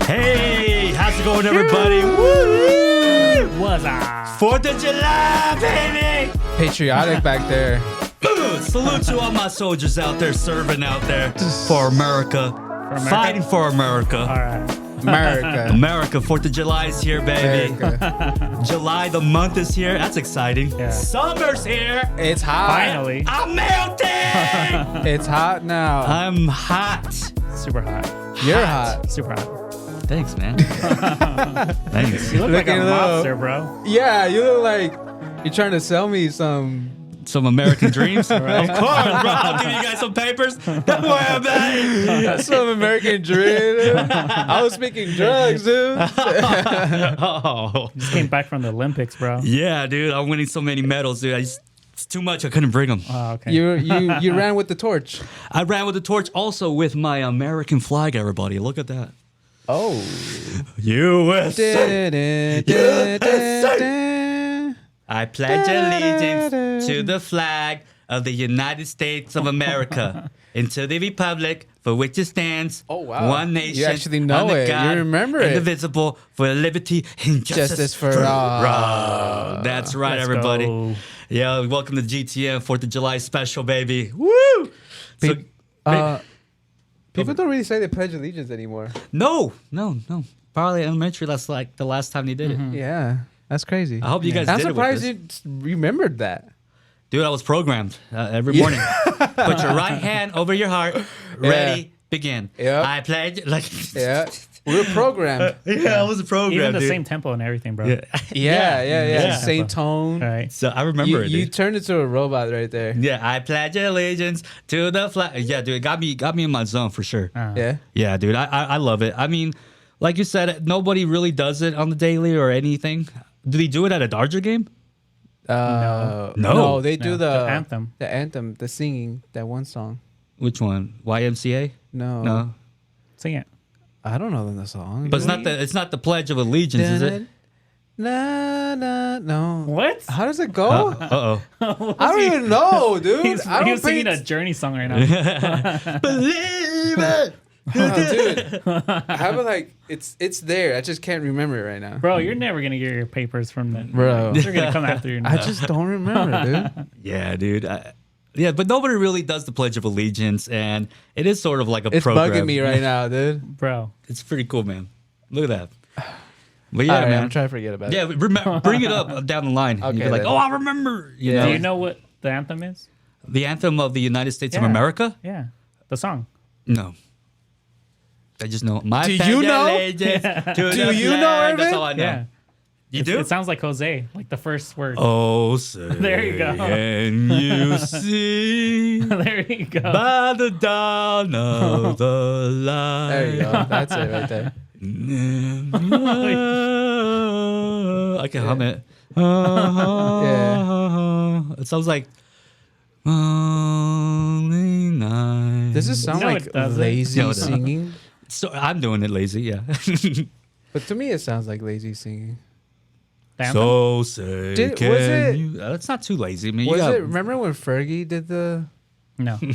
Hey, how's it going, everybody? Woo! What's up? 4th of July, baby! Patriotic back there. Salute to all my soldiers out there serving out there for America. Fighting for America. All right. America. America, 4th of July is here, baby. America. July, the month is here. That's exciting. Yeah. Summer's here. It's hot. Finally. I'm melting. It's hot now. I'm hot. Super hot. You're hot. Super hot. Thanks, man. Thanks. You look like a Looking up. mobster, bro. Yeah, you look like you're trying to sell me some. Some American dreams? Right. Of course, bro. I'll give you guys some papers. Don't worry about it. Some American dream. I was speaking drugs, dude. Oh. Just came back from the Olympics, bro. Yeah, dude. I'm winning so many medals, dude. It's too much. I couldn't bring them. Oh, okay. You ran with the torch. I ran with the torch also with my American flag, everybody. Look at that. Oh. USA. I pledge allegiance to the flag of the United States of America and to the republic for which it stands. Oh, wow. One nation. You actually know under it. You God, remember it. indivisible, for liberty and Justice for all. That's right, Let's everybody. go. Yeah, welcome to GTM 4th of July special, baby. Woo! So, People don't really say they pledge allegiance anymore. no. Probably elementary. That's like the last time they did it. Yeah, that's crazy. I hope you guys I'm did it with surprised this. you remembered that. Dude, I was programmed every morning. Put your right hand over your heart. Ready, begin. Yep. I pledge. Like, Yeah, we're programmed. yeah, I was a program. Even the dude. same tempo and everything, bro. Yeah. Yeah. Same tone. All right. So I remember it. You Dude. turned into a robot right there. Yeah, I pledge allegiance to the flag. Yeah, dude, it got me in my zone for sure. Yeah. Yeah, dude, I love it. I mean, like you said, nobody really does it on the daily or anything. Do they do it at a Dodger game? No, they do No, the anthem. The anthem, the singing, that one song. Which one? YMCA? No. No, Sing it. I don't know the song. but it's not the Pledge of Allegiance, is it? Na, na, no. What? How does it go? Uh oh. I don't even know, dude. He's I don't singing pay a Journey song right now. Believe it. dude. I have it like it's there. I just can't remember it right now. Bro, you're never going to get your papers from the... Bro. They're going to come after you now. I just don't remember, dude. Yeah, dude. Yeah, but nobody really does the Pledge of Allegiance, and it is sort of like a It's program. bugging me right now, dude. Bro. It's pretty cool, man. Look at that. But yeah, All right, man. I'm trying to forget about it. Yeah, bring it up down the line. Okay, You'd be like, then. oh, I remember. You Yeah. know, Do you know what the anthem is? the anthem of the United States of Yeah. America? Yeah. The song. No. I just know my. Do you know? Do you know, Irvin? That's all I know. Yeah. You do? It sounds like Jose, like the first word. Oh, say There you go. Can you see There you go. by the dawn of the light? There you go. That's it right there. I can hum it. It sounds like only night. Does it sound No, like it doesn't. lazy No, it doesn't. singing? So I'm doing it lazy, yeah. But to me, it sounds like lazy singing. The anthem? So say, Did- can was it- you? It's not too lazy. I mean, Was you got, it? Remember when Fergie did the? No. Yeah, I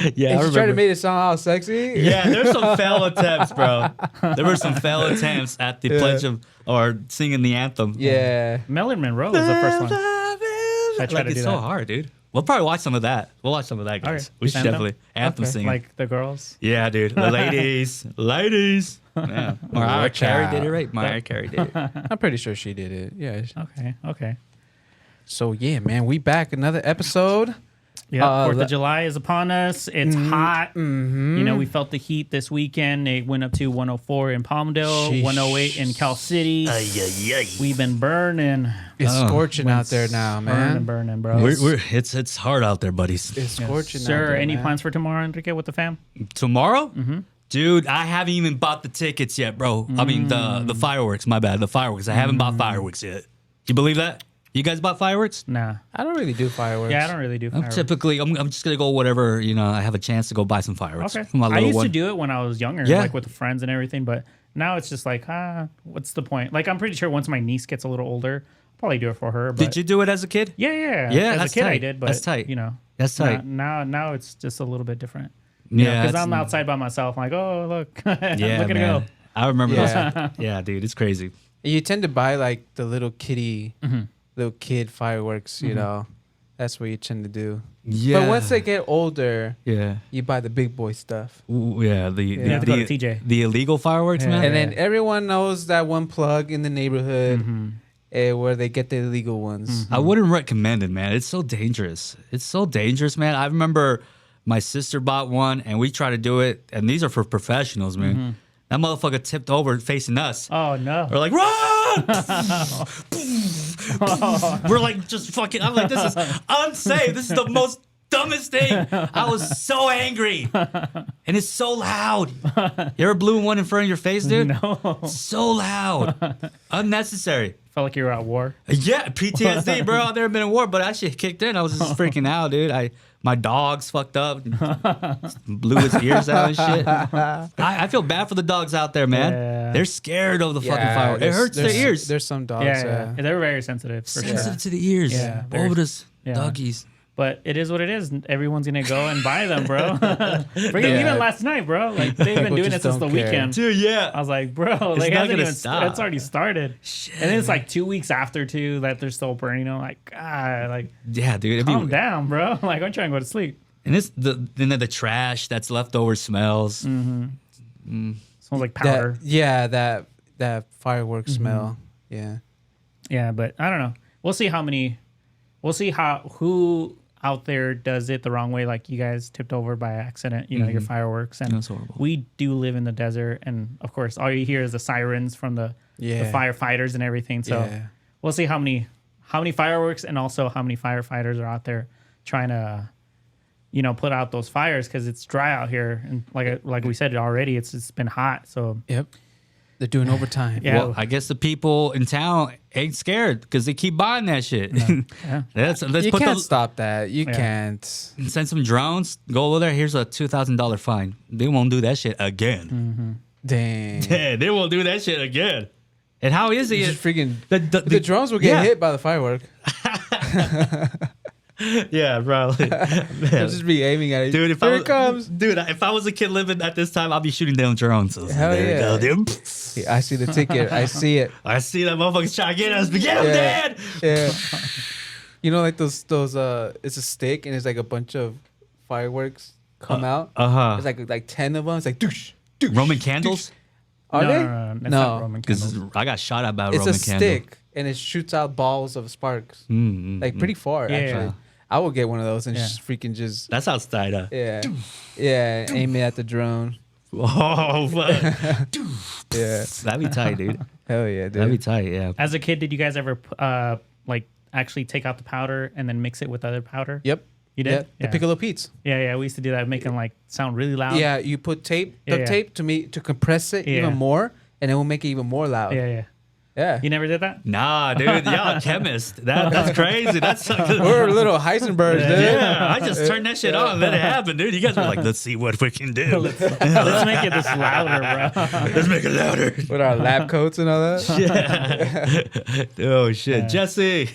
And she remember. tried to make it sound all sexy. Yeah, there's some fail attempts, bro. There were some fail attempts at the Yeah. pledge of or singing the anthem. Yeah. Marilyn Monroe was the first one. I try to it's do so that. hard, dude. We'll probably watch some of that. We'll watch some of that, guys. Okay. We should Anthem? definitely anthem Okay. singing. Like the girls. Yeah, dude. The ladies. Yeah. Mariah Watch Carey out. did it right. Mariah Carey did it. I'm pretty sure she did it. Yeah. Okay. So yeah, man, we back another episode. Yeah, 4th le- of July is upon us. It's hot. You know, we felt the heat this weekend. It went up to 104 in Palmdale, Sheesh. 108 in Cal City. We've been burning. It's Oh. scorching out there now, man. Burning, bro. It's hard out there, buddies. It's scorching out Sir, there. any man. plans for tomorrow, Enrique, with the fam? Tomorrow? Dude, I haven't even bought the tickets yet, bro. I mean the fireworks, my bad. The fireworks. I haven't bought fireworks yet. You believe that? You guys bought fireworks? Nah. I don't really do fireworks. Yeah, I don't really do I'm fireworks. typically I'm just gonna go whatever, I have a chance to go buy some fireworks. Okay. For my I little used one. to do it when I was younger, Yeah. like with friends and everything, but now it's just like, what's the point? Like, I'm pretty sure once my niece gets a little older, I'll probably do it for her. But Did you do it as a kid? Yeah. Yeah, As that's a kid, I tight. did, but That's tight. That's now- tight. Now it's just a little bit different. Yeah, Because that's- I'm outside by myself. I'm like, oh, look. Yeah, look at it man. go. I remember Yeah. those. Yeah, dude, it's crazy. You tend to buy like the little kitty, Mm-hmm. little kid fireworks. You know, that's what you tend to do. Yeah. But once they get older, yeah. you buy the big boy stuff. Ooh, yeah, You have to go to TJ. the illegal fireworks, Yeah. man. And then everyone knows that one plug in the neighborhood Mm-hmm. where they get the illegal ones. I wouldn't recommend it, man. It's so dangerous. It's so dangerous, man. I remember my sister bought one, and we tried to do it, and these are for professionals, man. That motherfucker tipped over facing us. Oh no. We're like, run! We're like, just fucking. I'm like, this is unsafe. This is the most dumbest thing. I was so angry, and it's so loud. You ever blew one in front of your face, dude? No. So loud, unnecessary. Felt like you were at war. Yeah, PTSD, bro. I've never been in war, but that shit kicked in. I was just freaking out, dude. My dog's fucked up, blew his ears out and shit. I feel bad for the dogs out there, man. Yeah. They're scared of the fucking fireworks. It there's- hurts their there's- ears. There's some dogs. Yeah. They're very sensitive for sure. Sensitive to the ears. Yeah, very- Bulbous yeah. doggies. But it is what it is. Everyone's gonna go and buy them, bro. Freaking Yeah. even last night, bro. Like they've been People doing it just since the don't care. weekend. Dude, yeah. I was like, bro, like not it hasn't gonna even stop. it's already started. And then it's like 2 weeks after too that they're still burning. I'm like, God, like Yeah, dude. It'd be- calm down, bro. Like I'm trying to go to sleep. And it's the trash that's leftover smells. Smells like powder. That firework smell. Yeah. Yeah, but I don't know. We'll see who out there does it the wrong way, like you guys tipped over by accident, you know, your fireworks. And That's horrible. we do live in the desert, and of course all you hear is the sirens from the Yeah. firefighters and everything. So Yeah. we'll see how many fireworks and also how many firefighters are out there trying to put out those fires, because it's dry out here, and like we said already, it's been hot. So Yep. They're doing overtime. yeah. Well, I guess the people in town ain't scared because they keep buying that shit. Yeah. Let's You put can't stop that. You Yeah. can't. send some drones. Go over there. Here's a $2,000 fine. They won't do that shit again. Dang. Yeah, they won't do that shit again. And how is it? Just freaking. The, The drones will get yeah. hit by the firework. Yeah, bro. They'll just be aiming at it. Dude, if Here I it comes. Dude, if I was a kid living at this time, I'd be shooting down drones. So Hell there yeah. you go, dude. Yeah, I see the ticket. I see it. I see that motherfucker's trying to get us. But get him, Yeah. Dad. Yeah. You know, like those it's a stick and it's like a bunch of fireworks come out. Uh-huh. It's like 10 of them. It's like doosh, doosh. Roman candles? Are no, they? no, that's No. not Roman Because candles. I got shot at by a It's Roman a candle. stick and it shoots out balls of sparks. Like pretty far, Yeah. actually. I will get one of those and Yeah. just freaking just That's outside. yeah, aim it at the drone. Oh, fuck. Yeah, That'd be tight, dude. hell yeah, That'd be dude. tight, yeah. As a kid, did you guys ever actually take out the powder and then mix it with other powder? Yep. You Yeah, did? the Piccolo Pete's. Yeah. We used to do that, make them like sound really loud. Yeah, you put duct Yeah. tape to compress it Yeah. even more, and it will make it even more loud. Yeah. Yeah. You never did that? Nah, dude, y'all a chemist. That's crazy. That's We're little Heisenbergs, dude. yeah. I just turned that shit on and let it happen, dude. You guys were like, let's see what we can do. Let's make it this louder, bro. Let's make it louder. With our lab coats and all that. Yeah. Oh shit, Jesse.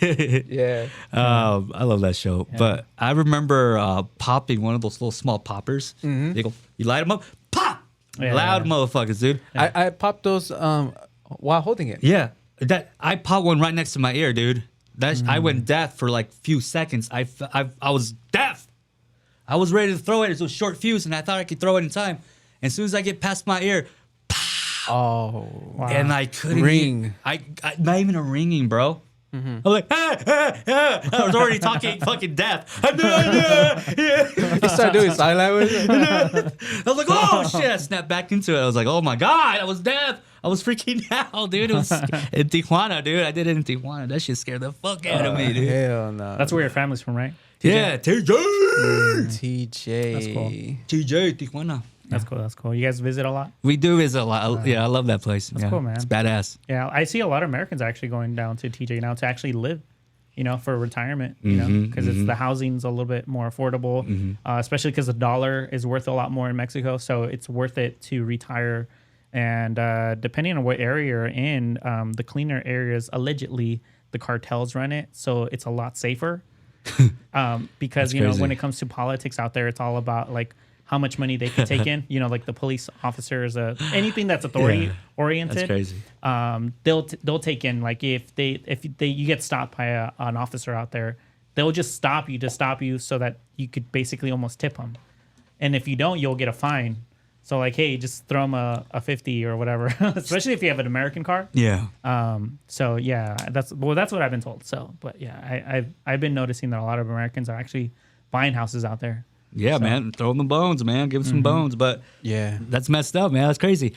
Yeah. I love that show. But I remember popping one of those little small poppers. Mm-hmm. You go, you light them up, pop, Yeah. loud motherfuckers, dude. I popped those while holding it. Yeah, that I popped one right next to my ear, dude. I went deaf for like few seconds. I was deaf. I was ready to throw it. It was a short fuse, and I thought I could throw it in time. And as soon as I get past my ear, Oh. Wow. and I couldn't Ring. I not even a ringing, bro. I'm like, I was already talking fucking deaf. You start doing sign language? I was like, oh shit! I snapped back into it. I was like, oh my god, I was deaf. I was freaking out, dude. It was in Tijuana, dude. I did it in Tijuana. That shit scared the fuck out of me, dude. Hell no. That's where your family's from, right? Yeah, TJ. TJ. That's cool. TJ, Tijuana. That's cool. You guys visit a lot? We do visit a lot. Yeah, I love that place. That's cool, man. It's badass. Yeah, I see a lot of Americans actually going down to TJ now to actually live, for retirement, because it's the housing's a little bit more affordable, especially because the dollar is worth a lot more in Mexico. So it's worth it to retire. And depending on what area you're in, the cleaner areas, allegedly, the cartels run it. So it's a lot safer. Because, That's crazy. when it comes to politics out there, it's all about like how much money they can take in. You know, like the police officers, anything that's authority oriented. That's crazy. They'll take in, like if you get stopped by an officer out there, they'll just stop you so that you could basically almost tip them. And if you don't, you'll get a fine. So like, hey, just throw them a 50 or whatever, especially if you have an American car. Yeah. So yeah, that's what I've been told. So, but yeah, I've been noticing that a lot of Americans are actually buying houses out there. Yeah, man. Throw them the bones, man. Give them some bones. But Yeah. that's messed up, man. That's crazy.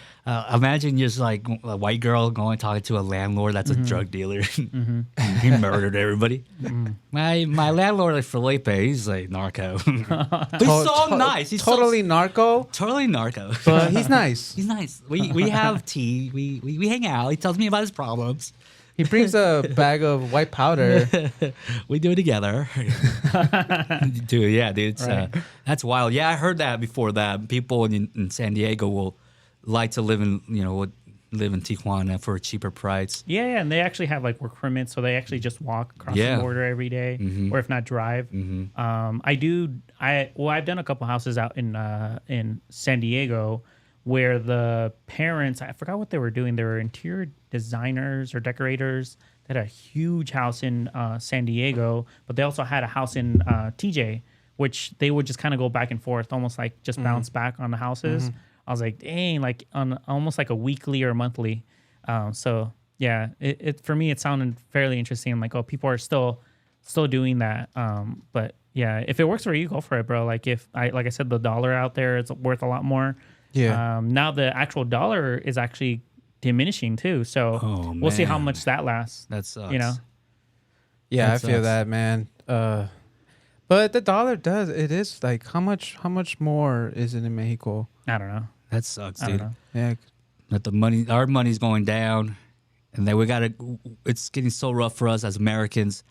Imagine just like a white girl going talking to a landlord that's a drug dealer. He murdered everybody. My landlord, like Felipe, he's like narco. He's so nice. He's totally narco, totally narco. but he's nice. He's nice. We have tea. We hang out. He tells me about his problems. He brings a bag of white powder. We do it together. Dude, yeah, dude. It's, Right. that's wild. Yeah, I heard that before that. People in San Diego will like to live in Tijuana for a cheaper price. Yeah, and they actually have like work permits, so they actually just walk across Yeah. the border every day, or if not drive. I've done a couple houses out in San Diego where the parents, I forgot what they were doing. They were interior designers or decorators. They had a huge house in San Diego, but they also had a house in TJ, which they would just kind of go back and forth, almost like just bounce back on the houses. I was like, dang, like on almost like a weekly or monthly. So yeah, it for me, it sounded fairly interesting. I'm like, oh, people are still doing that. But yeah, if it works for you, go for it, bro. Like like I said, the dollar out there is worth a lot more. Yeah. Now the actual dollar is actually diminishing too. So we'll see how man. much that lasts. That sucks. You know? Yeah, That I feel sucks. that, man. But the dollar it is like how much more is it in Mexico? I don't know. That sucks, I don't dude. know. Yeah. That our money's going down, and then it's getting so rough for us as Americans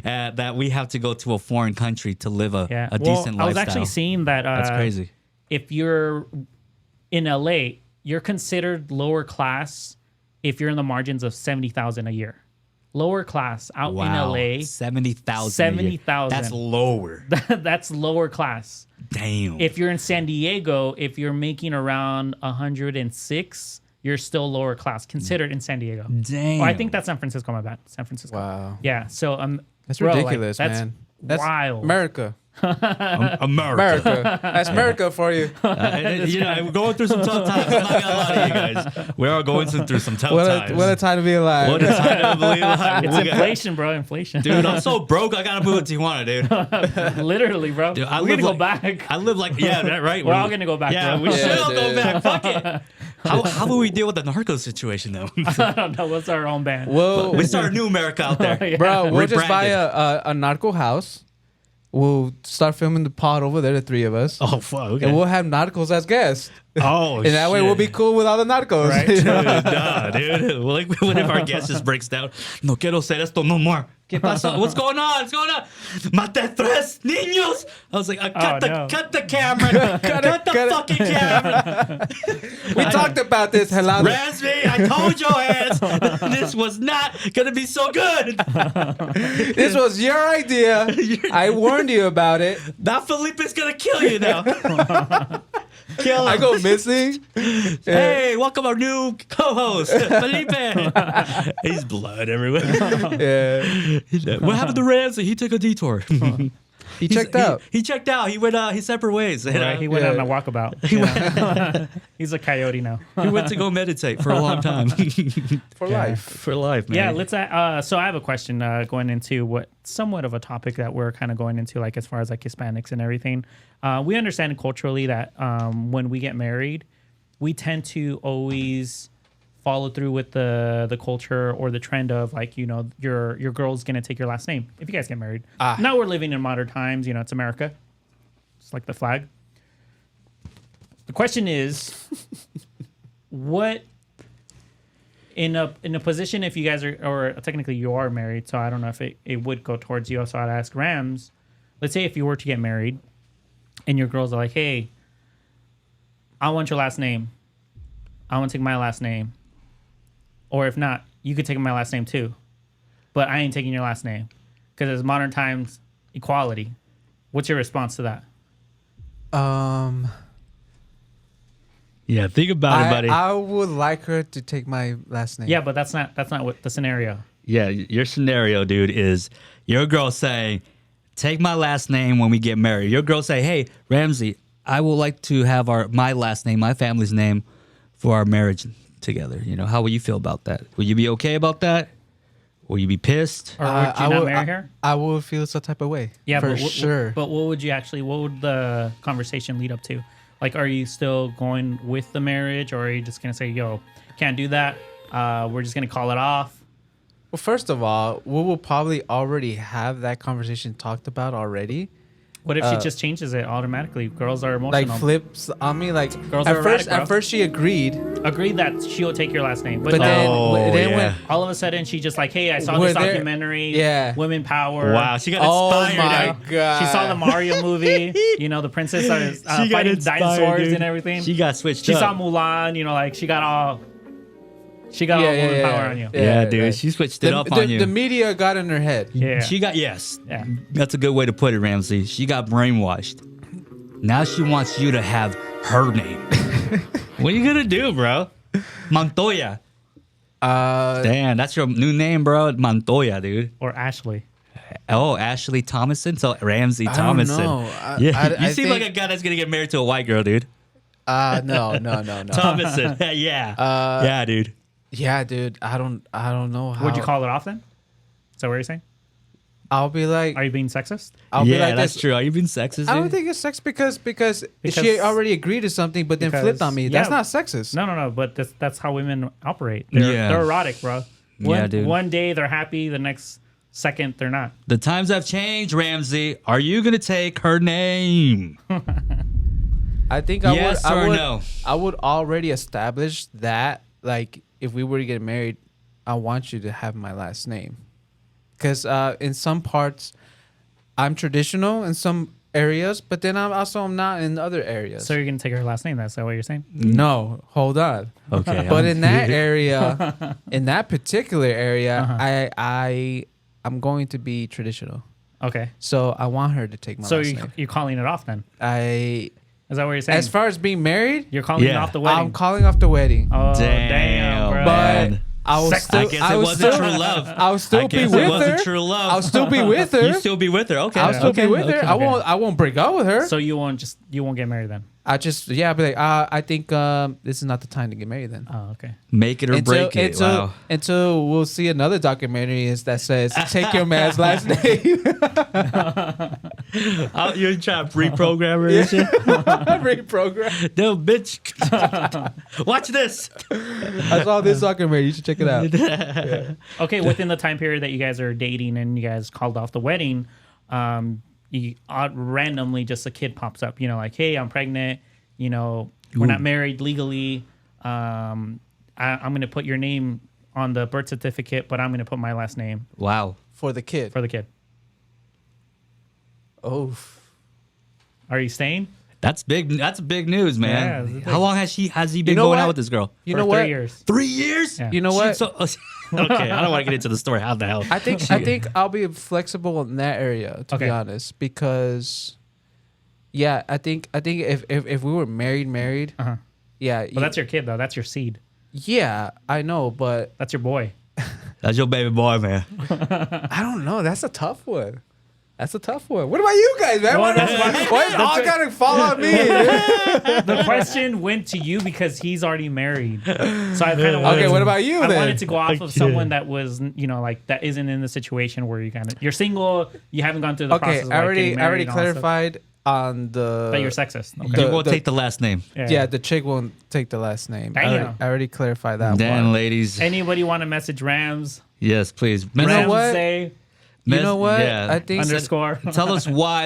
that we have to go to a foreign country to live a decent lifestyle. I was actually seeing that. That's crazy. If you're in LA, you're considered lower class if you're in the margins of 70,000 a year. Lower class out in LA, 70,000. 70,000. That's lower. that's lower class. Damn. If you're in San Diego, if you're making around 106, you're still lower class considered in San Diego. Damn. Well, I think that's San Francisco. My bad, San Francisco. Wow. Yeah. So That's bro, like, ridiculous, that's man. That's wild. America. America. America. That's America for you. We're going through some tough times. I'm not gonna lie to you guys. We are going through some tough times. What a time to be alive. What a time to believe it. It's inflation, bro. Inflation. Dude, I'm so broke. I gotta move to Tijuana, dude. Literally, bro. Dude, I We're live gonna like- go back. I live like right. We're all gonna go back, Yeah, bro. we should Yeah, all go dude. back. Fuck it. How will we deal with the narco situation though? I don't know. What's our own band? Well, We start a new America out there. Yeah. bro, we'll just buy Rebranded. a narco house. We'll start filming the pod over there, the three of us. Oh fuck. Okay. And we'll have narcos as guests. Oh, And that way we'll be cool with all the narcos. Right. Dude, nah, dude. Like, what if our guest just breaks down? No quiero ser esto no more. ¿Qué pasa? What's going on? What's going on? Mate tres niños. I was like, cut the camera. cut the cut it. fucking camera. We talked about this. Helado. Razby, I told your ass this was not gonna be so good. This was your idea. I warned you about it. Now Felipe's gonna kill you now. Kill him. I go missing. Hey, welcome our new co-host, Felipe. He's blood everywhere. Yeah. What happened to Ramsey? He took a detour. He checked out. He checked out. He went his separate ways. you know? Right, he went Yeah. on a walkabout. You know? He's a coyote now. He went to go meditate for a long time. For life. For life, man. Yeah, let's. So I have a question going into what somewhat of a topic that we're kind of going into, like as far as like Hispanics and everything. We understand culturally that when we get married, we tend to always follow through with the culture or the trend of like, you know, your girl's gonna take your last name if you guys get married. Now we're living in modern times. You know, it's America. It's like the flag. The question is, what in a position if you guys are, or technically you are married, so I don't know if it would go towards you. So I'd ask Rams, let's say if you were to get married and your girls are like, hey, I want your last name. I want to take my last name. Or if not, you could take my last name too. But I ain't taking your last name. Because it's modern times equality. What's your response to that? Yeah, think about it, buddy. I would like her to take my last name. Yeah, but that's not what the scenario. Yeah, your scenario, dude, is your girl saying, "Take my last name when we get married." Your girl say, "Hey, Ramsey, I would like to have my last name, my family's name, for our marriage together." You know, how will you feel about that? Will you be okay about that? Will you be pissed? Or would you not marry her? I would feel some type of way. Yeah, for but sure. But what would the conversation lead up to? Like, are you still going with the marriage, or are you just gonna say, "Yo, can't do that. We're just gonna call it off"? Well, first of all, we will probably already have that conversation talked about already. What if she just changes it automatically? Girls are Like emotional. flips on me. Like Girls are erratic, bro. at first she agreed, Agreed that she'll take your last name, but, but then, Oh, then yeah. when all of a sudden she just like, "Hey, I saw Were this there- documentary. yeah. Women power. Wow, she got oh inspired. my dude. god, She saw the Mario movie. You know, the princess is She got fighting inspired, dinosaurs dude. and everything. She got switched She up. saw Mulan. You know, like she got all woman power on you. Yeah, dude, like, she switched it up the, on you. The media got in her head. Yeah. She got, yes. Yeah. That's a good way to put it, Ramsey. She got brainwashed. Now she wants you to have her name. What are you gonna do, bro? Montoya. Damn, that's your new name, bro. Montoya, dude. Or Ashley. Oh, Ashley Thomason. So Ramsey I don't Thomason. know. Yeah, you I seem think- like a guy that's gonna get married to a white girl, dude. No. Thomason. Yeah. Yeah, dude. Yeah, dude. I don't know how. Would you call it off then? Is that what you're saying? I'll be like. Are you being sexist? I'll be Yeah, like that's this. true. Are you being sexist? I don't dude? think it's sex because Because- she already agreed to something, but then flipped on me. yeah. That's not sexist. No. But that's how women operate. They're erotic, bro. Yeah, dude. One day they're happy, the next second they're not. The times have changed, Ramsey. Are you gonna take her name? I think Yes I or would. no? I would already establish that, like, if we were to get married, I want you to have my last name, because in some parts, I'm traditional in some areas, but then I'm not in other areas. So you're gonna take her last name? That's what you're saying? No, hold on. Okay. But in that area, in that particular area, I'm going to be traditional. Okay. So I want her to take my So last name. you're calling it off then? Is Is that what you're saying? as far as being married, You're calling it Yeah. off the wedding. I'm calling off the wedding. Oh Damn, damn, bro. but man. I will Sex- still. I guess it will wasn't still, true love. I'll still I be guess with it wasn't her. true love. I'll still be with her. You still be with her? Okay. I'll still okay, be with her. okay. I won't break up with her. So you won't get married then? I just I'll be like, I think this is not the time to get married then. Oh, okay. Make it or break it. Wow. Until we'll see another documentary that says take your man's last name. You're trying to reprogram her and shit? Reprogram. No, bitch. Watch this. I saw this documentary. You should check it out. Okay, within the time period that you guys are dating and you guys called off the wedding, randomly just a kid pops up. You know, like, hey, I'm pregnant. You know, we're not married legally. I'm going to put your name on the birth certificate, but I'm going to put my last name Wow. For the kid. for the kid. Oh. Are you staying? That's big. That's big news, Yeah, man. it's big. How long has he been know going what? out with this girl? You For know 3 what? years. 3 years? Yeah. You know what? Okay, I don't want to get into the story. How the hell? I think I'll be flexible in that area, to be Okay. honest, because yeah, I think if we were married, Uh-huh. yeah, Well, that's your kid, though. That's your seed. yeah, I know, but That's your boy. That's your baby boy, man. I don't know. That's a tough one. What about you guys, man? Well, Why that's why it all gotta fall on me? The question went to you because he's already married. So I kind of Okay, what about you I then? wanted to go off of someone that was, you know, like that isn't in the situation where you're single, you haven't gone through the Okay, process. Of, I like, already getting married and all that stuff. clarified on the That you're sexist. Okay. You won't the- take the last name. yeah, the chick won't take the last name. Damn. I already clarified that Damn, one. ladies. Anybody want to message Rams? Yes, please. You know what? Ramsey You know what? Yeah. I think underscore. Tell us why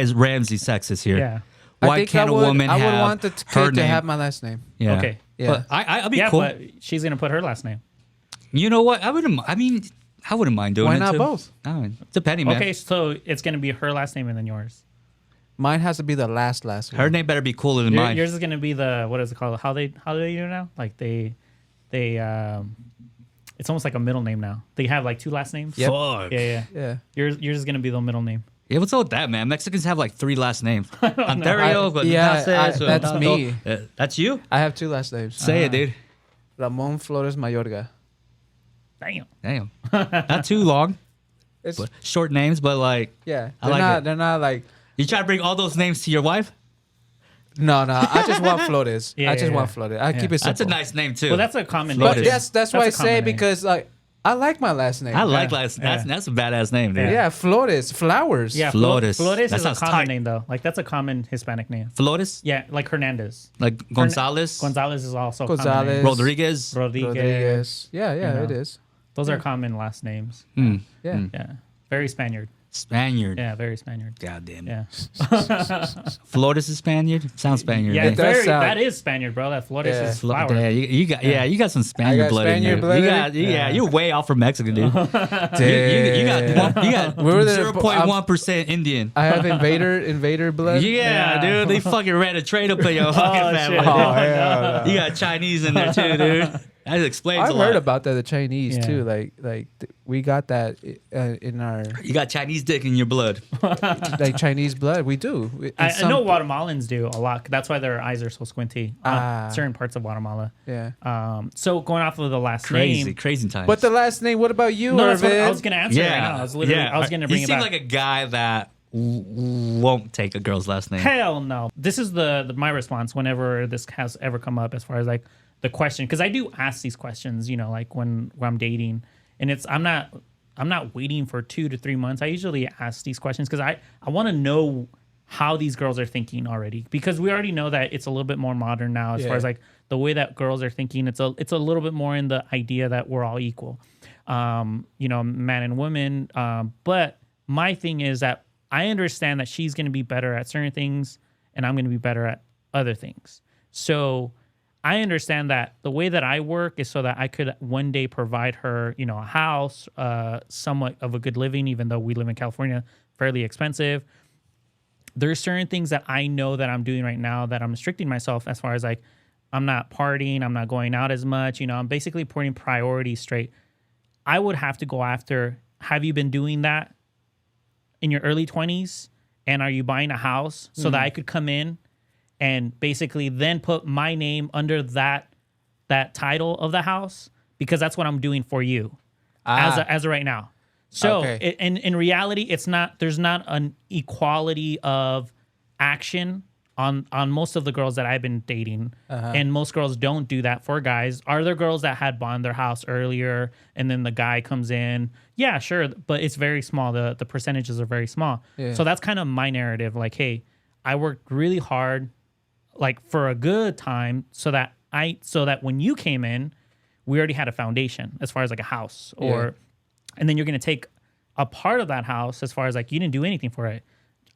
is Ramsey sexist here? Yeah. I Why think can't I would, a woman I have would want the her kid to name? have my last name. Yeah. Okay. Yeah. But I'll be Yeah, cool. but she's gonna put her last name. You know what? I wouldn't mind doing Why it not too. both? I mean, depending, man. Okay, so it's gonna be her last name and then yours. Mine has to be the last one. Her name better be cooler than mine. Yours is gonna be the what is it called? How do they do it now? Like they it's almost like a middle name now. They have like two last names. Yep. Fuck. Yeah. Yeah. Yours is gonna be the middle name. Yeah, what's up with that, man? Mexicans have like 3 last names. Ontario, that's me. That's you? I have 2 last names. Say it, dude. Ramon Flores Mayorga. Damn. Not too long. It's But short names, but like, yeah. I like it. They're not like. you try to bring all those names to your wife? No. I just want Flores. Yeah, I just yeah, want yeah. Flores. I keep it simple. That's a nice name, too. Well, that's a common But name. that's why I a common say name. because like I like my last name. I like Yeah. last. Yeah. That's a badass name, dude. Yeah, Flores, flowers. Yeah, Flores. Flores That is a sounds common tight. name though. Like that's a common Hispanic name. Flores? Yeah, like Hernandez. Like Gonzalez? Gonzalez is also a common Gonzalez. name. Rodriguez? Rodriguez. Rodriguez. Yeah, You know. it is. Those are common last names. Hmm. Yeah. Yeah, very Spaniard. Spaniard. Yeah, very Spaniard. God damn it. Yeah, Flores is Spaniard? Sounds Spaniard. yeah, man. it does very. sound- That is Spaniard, bro. That Flores Yeah. is flower. Yeah, you got some Spaniard got blood Spaniard in you. blood You in got, it? yeah, you're way off from Mexican, dude. you got We were there- 0.1% Indian. I have invader blood. Yeah, Yeah. dude, they fucking ran a trade up in your fucking family. shit. dude. Oh, yeah. You got Chinese in there too, dude. That explains I've a lot. heard about that. The Chinese Yeah. too. We got that in our You got Chinese dick in your blood. like Chinese blood. We do. In I some- know Guatemalans do a lot. That's why their eyes are so squinty. Ah. Certain parts of Guatemala. Yeah. So going off of the last Crazy, name. crazy times. But the last name. What about you, No, that's what I Irvin? was gonna answer. Right now. I was gonna bring You it seem back. like a guy that won't take a girl's last name. Hell no. This is my response whenever this has ever come up as far as like the question, because I do ask these questions, you know, like when I'm dating, and I'm not waiting for 2 to 3 months. I usually ask these questions because I want to know how these girls are thinking already, because we already know that it's a little bit more modern now as far as like the way that girls are thinking. It's a little bit more in the idea that we're all equal, you know, man and woman. But my thing is that I understand that she's going to be better at certain things and I'm going to be better at other things. So I understand that the way that I work is so that I could one day provide her, you know, a house, somewhat of a good living, even though we live in California, fairly expensive. There's certain things that I know that I'm doing right now that I'm restricting myself as far as like, I'm not partying, I'm not going out as much, you know, I'm basically putting priorities straight. I would have to go after, have you been doing that in your early 20s? And are you buying a house so that I could come in and basically then put my name under that title of the house? Because that's what I'm doing for you as of right now. So Okay. in reality, there's not an equality of action on most of the girls that I've been dating. And most girls don't do that for guys. Are there girls that had bought their house earlier and then the guy comes in? Yeah, sure. But it's very small. The percentages are very small. Yeah. So that's kind of my narrative. Like, hey, I worked really hard, like for a good time so that when you came in, we already had a foundation as far as like a house and then you're going to take a part of that house as far as like, you didn't do anything for it.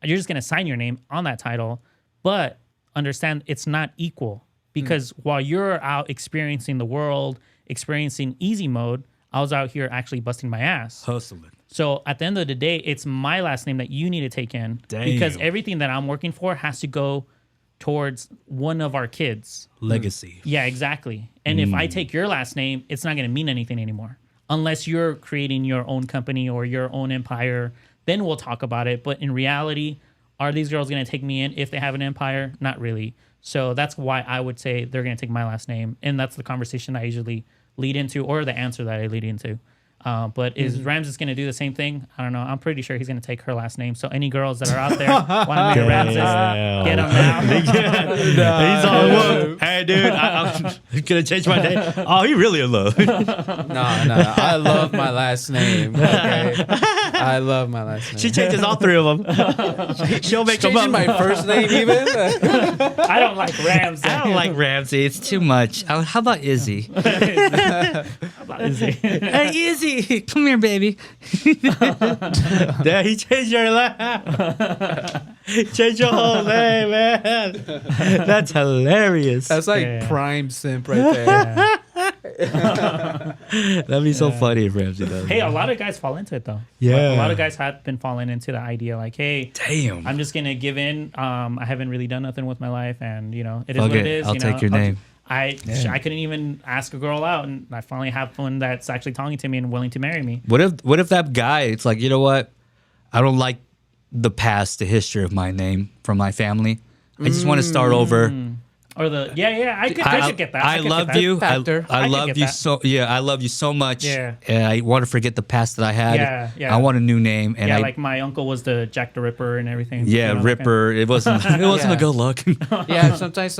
You're just going to sign your name on that title, but understand it's not equal because while you're out experiencing the world, experiencing easy mode, I was out here actually busting my ass. Hustling. So at the end of the day, it's my last name that you need to take in because everything that I'm working for has to go towards one of our kids. Legacy. Yeah, exactly. And if I take your last name, it's not going to mean anything anymore. Unless you're creating your own company or your own empire, then we'll talk about it. But in reality, are these girls going to take me in if they have an empire? Not really. So that's why I would say they're going to take my last name. And that's the conversation I usually lead into or the answer that I lead into. But is Ramses going to do the same thing? I don't know. I'm pretty sure he's going to take her last name. So any girls that are out there want to marry Ramses, get them now. He's all whoa. Hey, dude, I'm gonna change my name. Oh, he really in love. No. I love my last name. Okay? I love my last name. She changes all 3 of them. She'll make them up. Changing my first name even. I don't like Ramses. I don't like Ramsey. It's too much. How about Izzy? Hey, Izzy, come here, baby. Yeah, he changed your life. Change your whole name, man. That's hilarious. That's like Yeah. prime simp right there. That'd be so funny if Ramsey does. Hey, a lot of guys fall into it though. Yeah. Like, a lot of guys have been falling into the idea like, hey, Damn. I'm just gonna give in. I haven't really done nothing with my life, and you know, it is Fuck what it it. is. I'll you know? take your name. I couldn't even ask a girl out, and I finally have one that's actually talking to me and willing to marry me. What if that guy? It's like, you know what? I don't like the past, the history of my name from my family. I just want to start over. Or the I could get that. I could get love that. you. Factor. I I could love get you that. so. Yeah, I love you so much. Yeah. And I want to forget the past that I had. Yeah. I want a new name. And Yeah, I, like my uncle was the Jack the Ripper and everything. yeah, you know, Ripper. It wasn't. It wasn't Yeah. a good look. Yeah, sometimes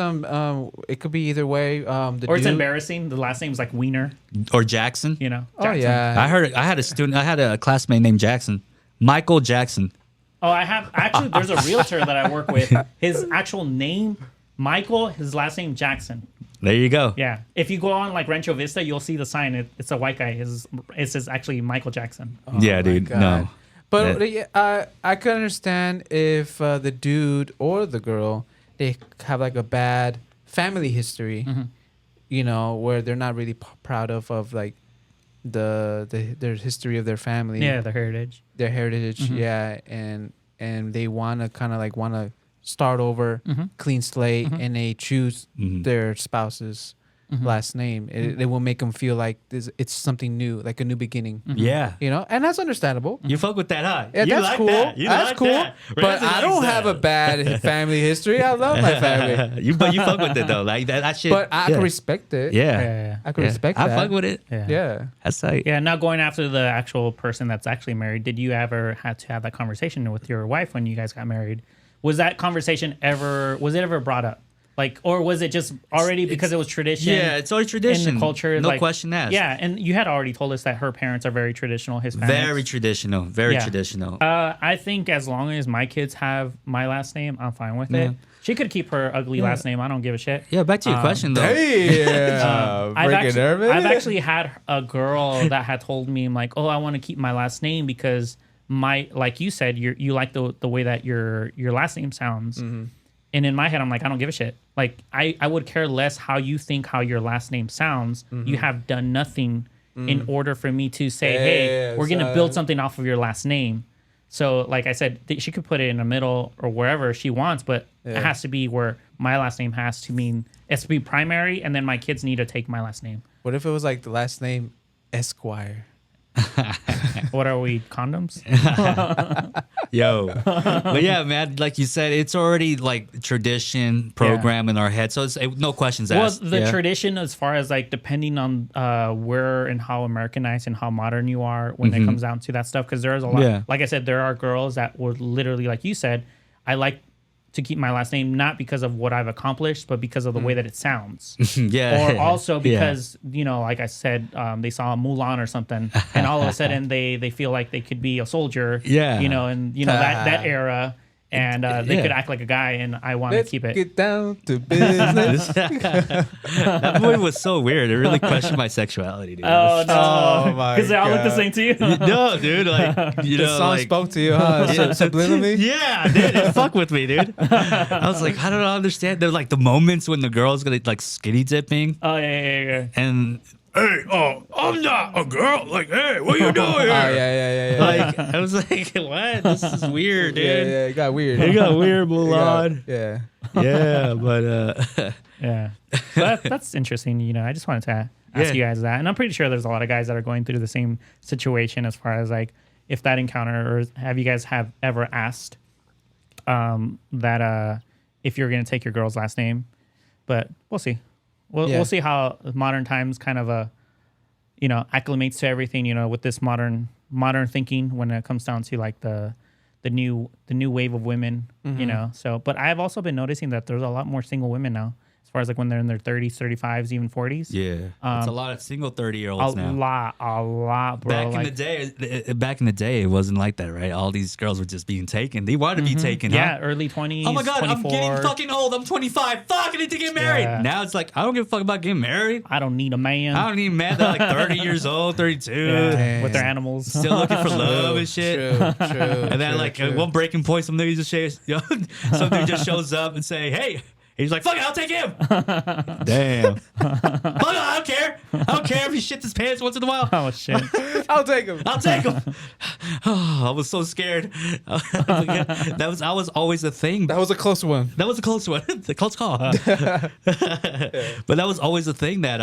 it could be either way. The Or it's dude- embarrassing. The last name's like Wiener. Or Jackson. You know. Oh Jackson. yeah. I heard. I had a classmate named Jackson, Michael Jackson. Oh, I have actually. There's a realtor that I work with. His actual name, Michael. His last name Jackson. There you go. Yeah. If you go on like Rancho Vista, you'll see the sign. It's a white guy. It says actually Michael Jackson. Yeah, my dude. God. No. But That- I could understand if the dude or the girl they have like a bad family history, you know, where they're not really proud of like their history of their family, Yeah, the heritage. their heritage, yeah, and they want to start over, clean slate, and they choose their spouse's last name. It will make them feel like it's something new, like a new beginning. Yeah. You know, and that's understandable. You fuck with that, huh? Yeah, You that's like cool. That. You That's like cool. that. But Ramsey I don't likes have a that. bad family history. I love my family. But you fuck with it though, like that shit. But I yeah. can respect it. Yeah. Yeah. I can Yeah. respect I that. fuck with it. Yeah. Yeah. That's tight. Yeah, now going after the actual person that's actually married, did you ever have to have that conversation with your wife when you guys got married? Was that conversation was it ever brought up? Like, or was it just already because it was tradition? Yeah, it's already tradition. in the culture. No like, question asked. Yeah, and you had already told us that her parents are very traditional Hispanics. Very traditional. Very Yeah. traditional. I think as long as my kids have my last name, I'm fine with it. She could keep her ugly last name. I don't give a shit. Yeah, back to your question though. Yeah. I've actually had a girl that had told me, I'm like, oh, I want to keep my last name because like you said, you like the way that your last name sounds. And in my head, I'm like, I don't give a shit. Like, I would care less how you think how your last name sounds. You have done nothing in order for me to say, hey, we're going to build something off of your last name. So, like I said, she could put it in the middle or wherever she wants, but it has to be where my last name has to be primary, and then my kids need to take my last name. What if it was like the last name Esquire? What are we, condoms? Yo. But yeah, man, like you said, it's already like tradition program in our head. So it's no questions Well, asked. the Yeah. tradition, as far as like depending on where and how Americanized and how modern you are when it comes down to that stuff, because there's a lot. Yeah. Like I said, there are girls that would literally, like you said, I like to keep my last name not because of what I've accomplished, but because of the way that it sounds. Yeah. Or also Yeah. because, you know, like I said, they saw Mulan or something, and all of a sudden they feel like they could be a soldier. Yeah. You know, and you know that era, and they Yeah. could act like a guy, and I want to Let's keep it. get down to business. That movie was so weird. It really questioned my sexuality, dude. Oh no! Oh, my Because they all look the God. same to you. No, dude. Like, you The know, song like, spoke to you, huh? Subliminally? Yeah, dude, it fuck with me, dude. I was like, I don't understand. They're like the moments when the girl's gonna like skinny dipping Oh yeah. and hey, oh, I'm not a girl. Like, hey, what you doing here? Oh, yeah. Like, I was like, what? This is weird, dude. Yeah, it got weird. It got weird, It got- Mulan. Yeah. Yeah, but Yeah. But that's interesting. You know, I just wanted to ask Yeah. you guys that, and I'm pretty sure there's a lot of guys that are going through the same situation as far as like if that encounter, or have you guys have ever asked that if you're gonna take your girl's last name? But we'll see. Yeah. We'll see how modern times kind of you know, acclimates to everything, you know, with this modern thinking when it comes down to like the new wave of women, you know. So, but I've also been noticing that there's a lot more single women now, as far as like when they're in their 30s, 35s, even 40s. yeah, it's a lot of single 30-year-olds now. A lot, bro. Back in the day, it wasn't like that, right? All these girls were just being taken. They wanted to be taken. yeah, Huh? early 20s. Oh my god, 24. I'm getting fucking old. I'm 25. Fuck, I need to get married. Yeah. Now it's like I don't give a fuck about getting married. I don't need a man. I don't need men that are like 30 years old, 32, Yeah, with their animals. still looking for love and shit. True. And then like at one breaking point, some dude just shows up and say, "Hey." He's like, "Fuck it, I'll take him." Damn. Fuck it, I don't care. I don't care if he shits his pants once in a while. Oh shit. I'll take him. I'll take him. Oh, I was so scared. I was always a thing. That was a close one. That was a close one. A close call. Huh? But that was always a thing that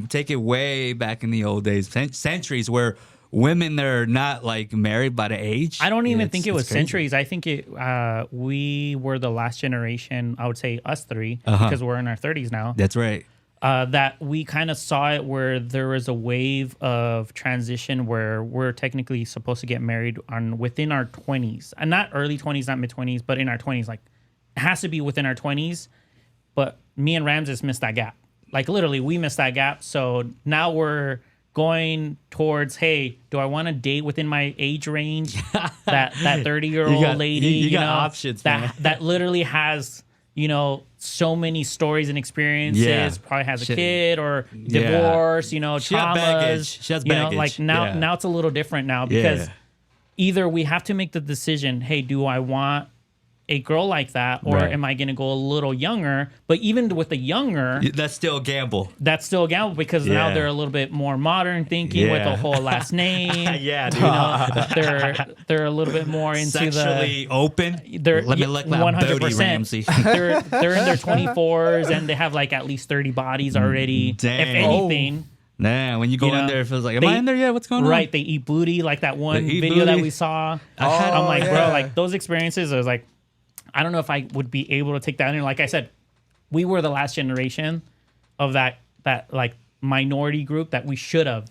take it way back in the old days, centuries, where women that are not like married by the age. I don't even think it it's was crazy. centuries. I think we were the last generation. I would say us three, Uh-huh. because we're in our 30s now. That's right. That we kind of saw it where there was a wave of transition where we're technically supposed to get married within our 20s, and not early 20s, not mid 20s, but in our 20s. Like, it has to be within our 20s. But me and Ramses missed that gap. Like, literally, we missed that gap. So now we're going towards, hey, do I want to date within my age range? that 30-year-old You got- lady, you got know, options, that man. that literally has, so many stories and experiences. Yeah. Probably has a Shit. kid or Yeah. divorce. She has traumas. baggage. She has baggage. Like now, Yeah. now it's a little different now because Yeah. either we have to make the decision, hey, do I want a girl like that, or Right. am I going to go a little younger? But even with the younger, That's still a gamble. that's still a gamble because now Yeah. they're a little bit more modern thinking with Yeah. the whole last name. Yeah, dude. They're a little bit more into Sexually open. they're Let me look my booty, Ramsey. they're in their 24s and they have like at least 30 bodies already. Damn. If anything, Nah, when you go You know, in there, it feels like, am they- I in there yet? What's going on? right? They eat booty, like that one They eat video that booty. we saw. had- I'm like, yeah. bro, like those experiences. I was like, I don't know if I would be able to take that in. Like I said, we were the last generation of that like minority group that we should have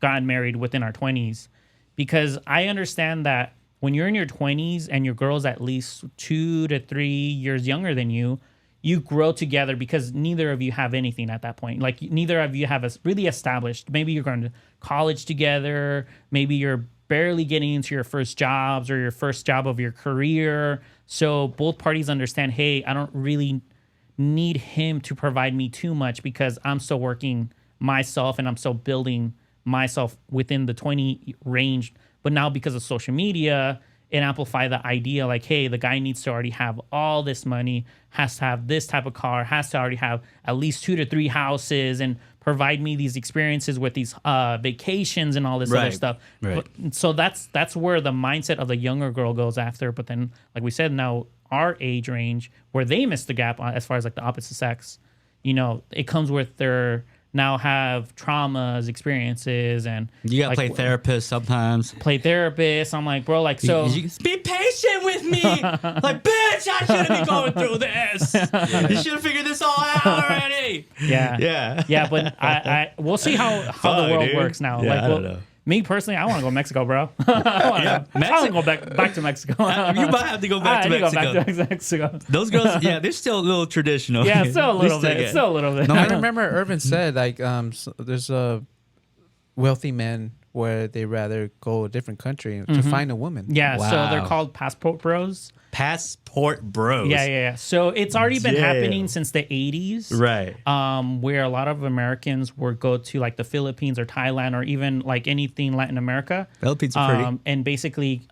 gotten married within our 20s, because I understand that when you're in your 20s and your girl's at least 2 to 3 years younger than you, you grow together because neither of you have anything at that point. Like neither of you have really established. Maybe you're going to college together. Maybe you're barely getting into your first jobs or your first job of your career. So both parties understand, hey, I don't really need him to provide me too much because I'm still working myself and I'm still building myself within the 20 range. But now because of social media, it amplified the idea like, hey, the guy needs to already have all this money, has to have this type of car, has to already have at least 2 to 3 houses and provide me these experiences with these vacations and all this other Right, stuff. right. So that's where the mindset of the younger girl goes after. But then, like we said, now our age range where they miss the gap as far as like the opposite sex, it comes with their now have traumas, experiences, and You gotta like, play therapist sometimes. play therapist. I'm like, bro, like, so Be patient with me. Like, bitch, I shouldn't be going through this. You should have figured this all out already. yeah, Yeah. yeah. But we'll see how the Fuck, world dude. works now. Yeah, like, I don't know. Me personally, I want to go to Mexico, bro. I want to go back to Mexico. You might have to go back I to need to go Mexico. back to Mexico. Those girls, yeah, they're still a little traditional. Yeah, still a They little bit. get- Still a little bit. I remember Irvin said like there's a wealthy men where they rather go a different country to find a woman. Yeah, so they're Wow. called passport bros. Passport bros. Yeah. So it's already been Damn. happening since the 80s. Right. Where a lot of Americans would go to like the Philippines or Thailand or even like anything Latin America. Philippines are pretty. And basically,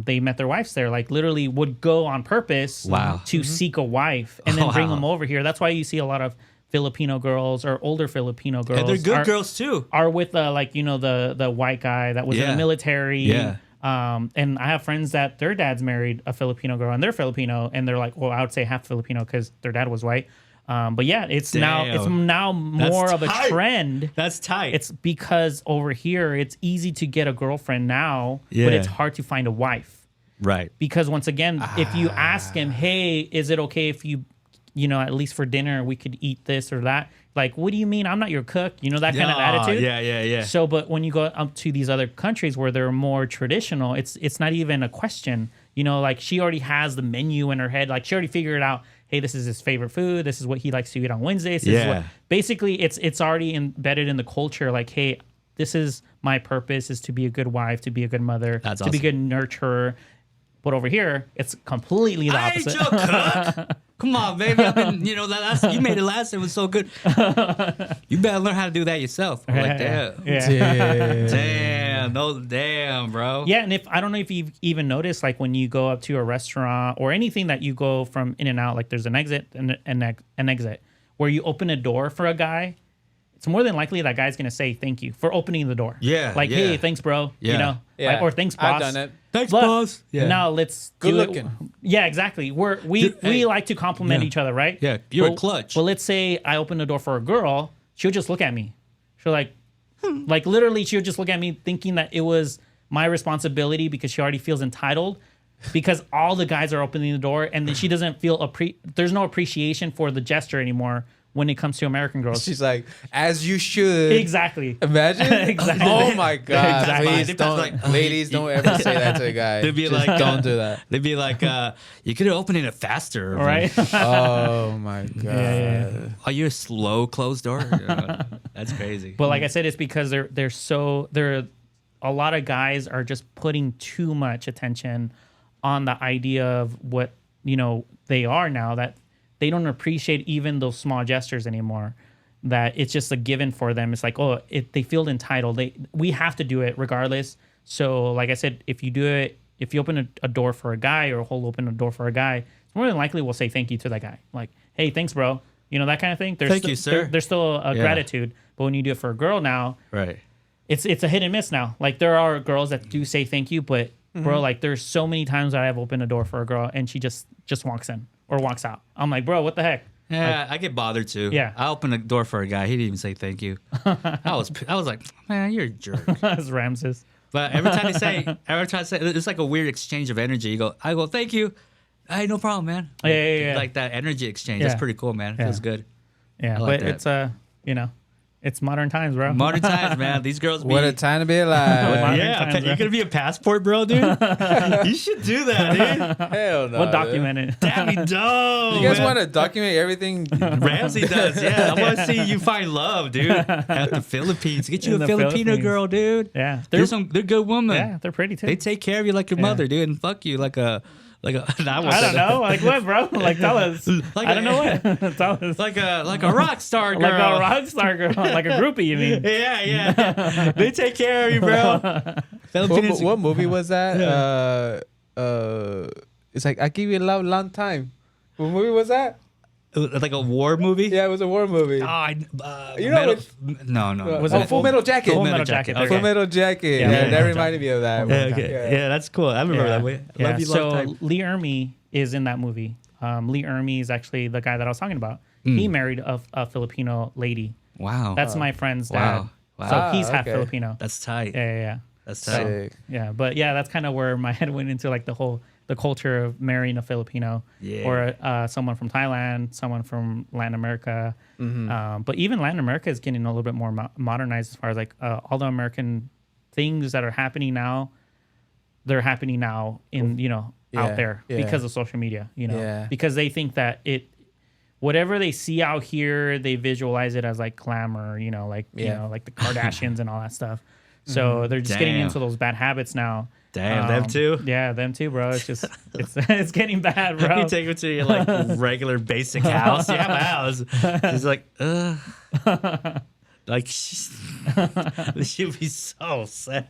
they met their wives there. Like literally, would go on purpose Wow. to seek a wife and then bring Wow. them over here. That's why you see a lot of Filipino girls or older Filipino girls. And they're good are- girls too. Are with the white guy that was in Yeah. the military. Yeah. And I have friends that their dad's married a Filipino girl and they're Filipino and they're like, well, I would say half Filipino because their dad was white. But yeah, it's now more of a tight. trend. That's tight. It's because over here it's easy to get a girlfriend now, but Yeah. it's hard to find a wife. right. Because once again, if you ask him, hey, is it okay if you at least for dinner we could eat this or that? Like, what do you mean? I'm not your cook. That kind of attitude. Yeah. So, but when you go up to these other countries where they're more traditional, it's not even a question. Like she already has the menu in her head. Like she already figured out, hey, this is his favorite food. This is what he likes to eat on Wednesdays. This is Yeah. what, basically, it's already embedded in the culture. Like, hey, this is my purpose: is to be a good wife, to be a good mother, That's to be a awesome. good nurturer. But over here, it's completely the I ain't opposite. your cook. Come on, baby. I've been, you made it last. It was so good. You better learn how to do that yourself. I'm like, damn. Yeah. Damn, bro. Yeah, and I don't know if you've even noticed, like when you go up to a restaurant or anything that you go from in and out, like there's an exit and an exit where you open a door for a guy. It's more than likely that guy's gonna say thank you for opening the door. Yeah, like yeah. hey, thanks, bro. Yeah. Yeah. Like, or thanks, boss. I've done it. Thanks, But boss. Yeah. Now let's Good do it- looking. Yeah, exactly. We Hey. like to compliment Yeah. each other, right? Yeah, you're a But- clutch. But let's say I open the door for a girl, she'll just look at me. She'll like, Like literally, she would just look at me thinking that it was my responsibility because she already feels entitled because all the guys are opening the door, and then she doesn't feel there's no appreciation for the gesture anymore when it comes to American girls. She's like, as you should. Exactly. Imagine. Exactly. Oh my God. Exactly. Please It's don't, like- ladies, don't ever say that to a guy. They'd be Just like, don't do that. They'd be like, you could have opened it faster. All right. Oh my God. yeah. Are you a slow closed door? Yeah, that's crazy. But like I said, it's because they're a lot of guys are just putting too much attention on the idea of what they are now, that they don't appreciate even those small gestures anymore. That it's just a given for them. It's like, they feel entitled. We have to do it regardless. So like I said, if you open a door for a guy, or he'll open a door for a guy, more than likely we'll say thank you to that guy. Like, hey, thanks, bro. That kind of thing. Thank you, sir. There's still a Yeah. gratitude. But when you do it for a girl now, right. it's a hit and miss now. Like there are girls that do say thank you, but bro, like there's so many times that I've opened a door for a girl and she just walks in or walks out. I'm like, bro, what the heck? Yeah, I get bothered too. Yeah. I opened a door for a guy. He didn't even say thank you. I was like, man, you're a jerk. It's Ramses. But every time they say, it's like a weird exchange of energy. I go, thank you. Hey, no problem, man. Yeah. Like that energy exchange. Yeah. That's pretty cool, man. It Yeah. feels good. Yeah, I like but that. it's it's modern times, bro. Modern times, man. These girls be. What a time to be alive. Modern Yeah, times, okay, bro. you're gonna be a passport, bro, dude. You should do that, dude. Hell no. What document it? That'd be dope. You guys man. want to document everything? Ramsey does, yeah. I want to see you find love, dude. At the Philippines, get you In a the Filipino Philippines. girl, dude. Yeah, They're good women. yeah, they're pretty too. They take care of you like your mother, dude, and fuck you like a. I I don't know, like what, bro? Like tell us. Like I don't know what. Tell us. like a rock star girl. Like a rock star girl, like a groupie, you mean? Yeah. They take care of you, bro. Filipinos. What movie was that? It's like, I give you a long time. What movie was that? Like a war movie? Yeah, it was a war movie. Oh, You know No. Was Oh, it Full Metal Jacket. Full Metal Jacket. Okay. Full Metal Jacket. Yeah, Yeah, yeah, that yeah. reminded me of that. Yeah, one. okay. Yeah, that's cool. I remember that movie. I love you long So time. Lee Ermey is in that movie. Lee Ermey is actually the guy that I was talking about. He married a Filipino lady. Wow. That's my friend's dad. Wow. So he's half okay. Filipino. That's tight. Yeah. That's tight. Sick. Yeah, but yeah, that's kind of where my head went into, like the culture of marrying a Filipino Yeah. or someone from Thailand, someone from Latin America. But even Latin America is getting a little bit more modernized as far as like all the American things that are happening now. They're happening now in out there because of social media. Yeah. Because they think that whatever they see out here, they visualize it as like glamour. Like the Kardashians and all that stuff. So they're just getting Damn. into those bad habits now. Damn, them too? Yeah, them too, bro. It's just it's getting bad, bro. You take her to your like regular basic house. You have a house. She's like, ugh. Like she'll be so sad.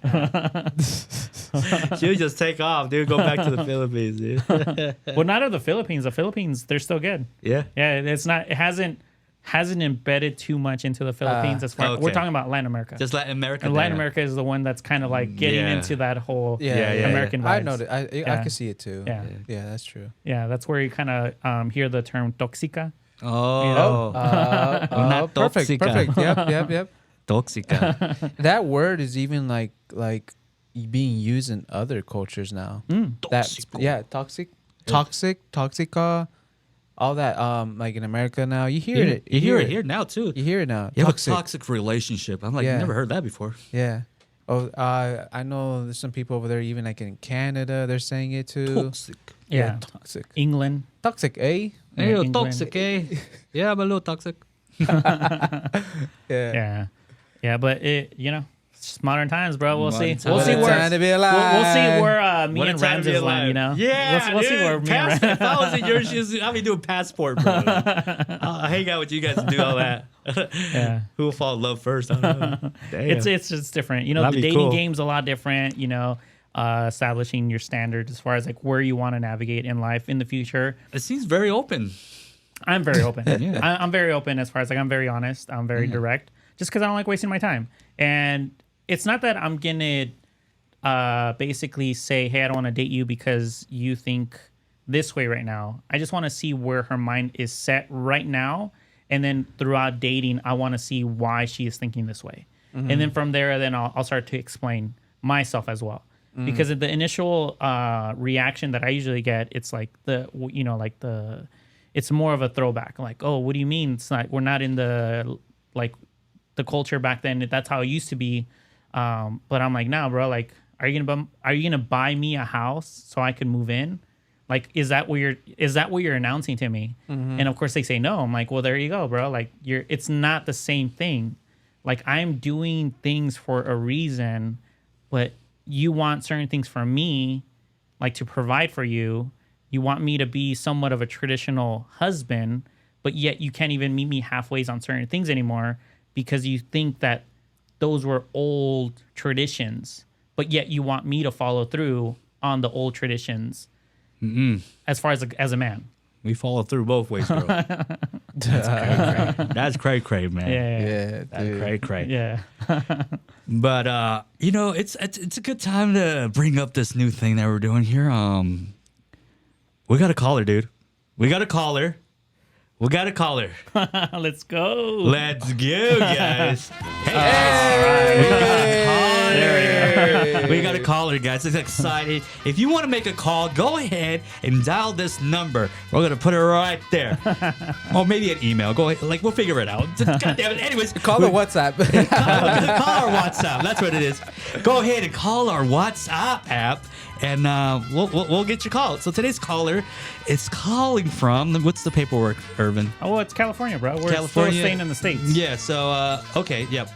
She'll just take off, dude. Go back to the Philippines, dude. Well, not of the Philippines. The Philippines, they're still good. Yeah. Yeah, it's not. It hasn't embedded too much into the Philippines. As far okay. we're talking about Latin America. Just Latin America. And Latin damn. America is the one that's kind of like getting Yeah. into that whole Yeah, American I vibes. know that. I Yeah. can see it too. Yeah. Yeah, that's true. Yeah, that's where you kind of hear the term toxica. Oh. Not Perfect. toxica. Perfect. Yep. Toxica. That word is even like being used in other cultures now. That's toxic, toxica, all that. Like in America now, you hear it. You hear it here now too. You hear it now. You have a toxic relationship. I'm like, Yeah. never heard that before. Yeah. Oh, I know there's some people over there, even like in Canada, they're saying it too. Toxic. Yeah. Toxic. England. Toxic, eh? Yeah, Hey, England. toxic, eh? Yeah, I'm a little toxic. Yeah. Yeah, but it's just modern times, bro. We'll Modern see. We'll times. see What a where time to be we'll see alive. where me What a and time to be Ramses land. alive. You know. Yeah, we'll see dude. where me and Ramses. If I was in your shoes, I'd be doing passport, bro. I'll hang out with you guys and do all that. Yeah. Who will fall in love first? I don't know. Damn. It's just different. That'd The be dating cool. game's a lot different. Establishing your standards as far as like where you want to navigate in life in the future. It seems very open. I'm very open. Yeah. I'm very open as far as like I'm very honest. I'm very direct, just because I don't like wasting my time. And it's not that I'm gonna basically say, hey, I don't want to date you because you think this way right now. I just want to see where her mind is set right now, and then throughout dating, I want to see why she is thinking this way. and then from there, then I'll start to explain myself as well. Because the initial reaction that I usually get, it's like it's more of a throwback. Like, oh, what do you mean? It's not, we're not in the culture back then. That's how it used to be. But I'm like, nah, bro. Like, are you gonna buy me a house so I can move in? Like, is that what you're announcing to me? And of course they say no. I'm like, well, there you go, bro. Like, it's not the same thing. Like, I'm doing things for a reason, but you want certain things from me, like to provide for you. You want me to be somewhat of a traditional husband, but yet you can't even meet me halfway on certain things anymore because you think that those were old traditions, but yet you want me to follow through on the old traditions. As far as a man. We follow through both ways, bro. That's cray, man. Yeah, That's cray. Yeah. But it's a good time to bring up this new thing that we're doing here. We got a caller, dude. We got a caller. Let's go. Let's go, guys. Hey, we got a caller, guys. It's exciting. If you want to make a call, go ahead and dial this number. We're gonna put it right there. Or maybe an email. Go ahead. Like, we'll figure it out. God damn it. Anyways, Call the WhatsApp. call our WhatsApp. That's what it is. Go ahead and call our WhatsApp app, and we'll get your call. So today's caller is calling from, what's the paperwork, Irvin? Oh, well, it's California, bro. We're still staying in the States. Yeah. So okay. Yep.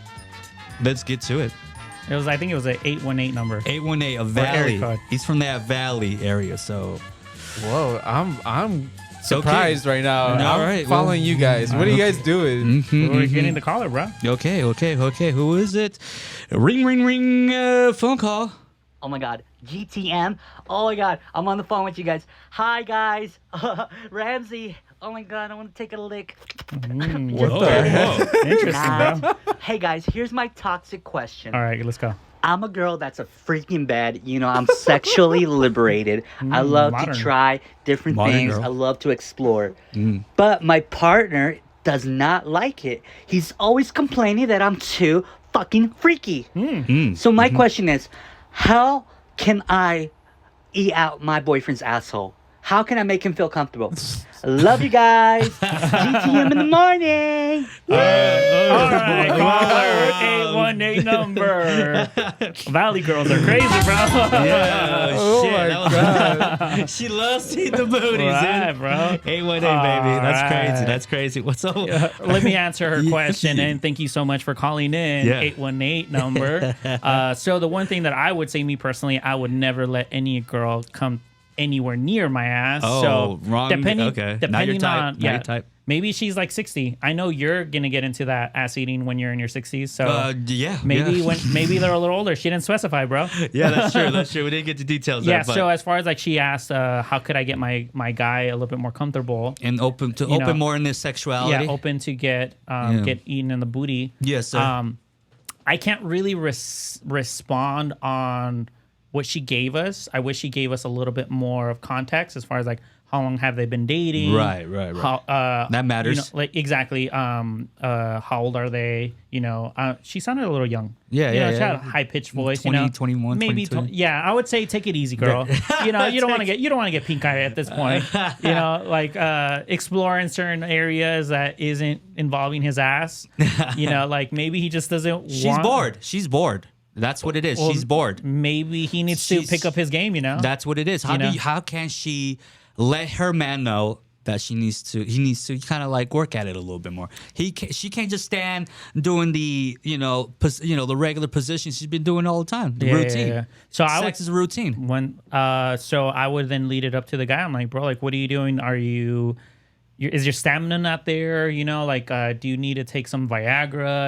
Let's get to it. I think it was an 818 number. 818, a area valley. code. He's from that valley area, so. Whoa, I'm surprised right now. All I'm right, following you guys. What are you guys doing? We're getting the caller, bro. Okay. Who is it? Ring. Phone call. Oh my god, GTM. Oh my god, I'm on the phone with you guys. Hi guys, Ramsey. Oh my god, I want to take a lick. What the heck? Interesting, bro. Hey guys, here's my toxic question. All right, let's go. I'm a girl that's a freaking bad. I'm sexually liberated. I love modern. to try different Modern things. girl. I love to explore. But my partner does not like it. He's always complaining that I'm too fucking freaky. So my question is, how can I eat out my boyfriend's asshole? How can I make him feel comfortable? I love you guys. GTM in the morning. All right, caller 818 number. Valley girls are crazy, bro. Yeah. Oh shit. my That was- she loves to eat the booties, Right, dude. bro. 818, baby. That's All crazy. right. That's crazy. What's up? Let me answer her question, and thank you so much for calling in. Yeah. 818 number. So the one thing that I would say, me personally, I would never let any girl come anywhere near my ass. Oh, so wrong. Depending, Okay. depending Not your type. on Not your type. Maybe she's like 60. I know you're gonna get into that ass eating when you're in your 60s. So Yeah. maybe yeah. maybe they're a little older. She didn't specify, bro. Yeah, that's true. That's true. We didn't get the details Yeah. there, but So as far as like she asked, how could I get my guy a little bit more comfortable? and open know, more in this sexuality. Yeah, open to get eaten in the booty. Yes, sir. I can't really respond on what she gave us. I wish she gave us a little bit more of context as far as like how long have they been dating? Right. How, That matters. Like exactly. How old are they? She sounded a little young. Yeah, She yeah. had a high pitched voice. 20, 21, maybe 22. Yeah, I would say take it easy, girl. You don't want to get pink eye at this point. Exploring certain areas that isn't involving his ass. Like maybe he just doesn't. She's bored. That's what it is. Well, She's bored. Maybe he needs to pick up his game. That's what it is. How can she let her man know that he needs to kind of like work at it a little bit more? She can't just stand doing the the regular position she's been doing all the time. The routine. Yeah. So Sex is a routine. So I would then lead it up to the guy. I'm like, bro, like, what are you doing? Is your stamina not there? Do you need to take some Viagra?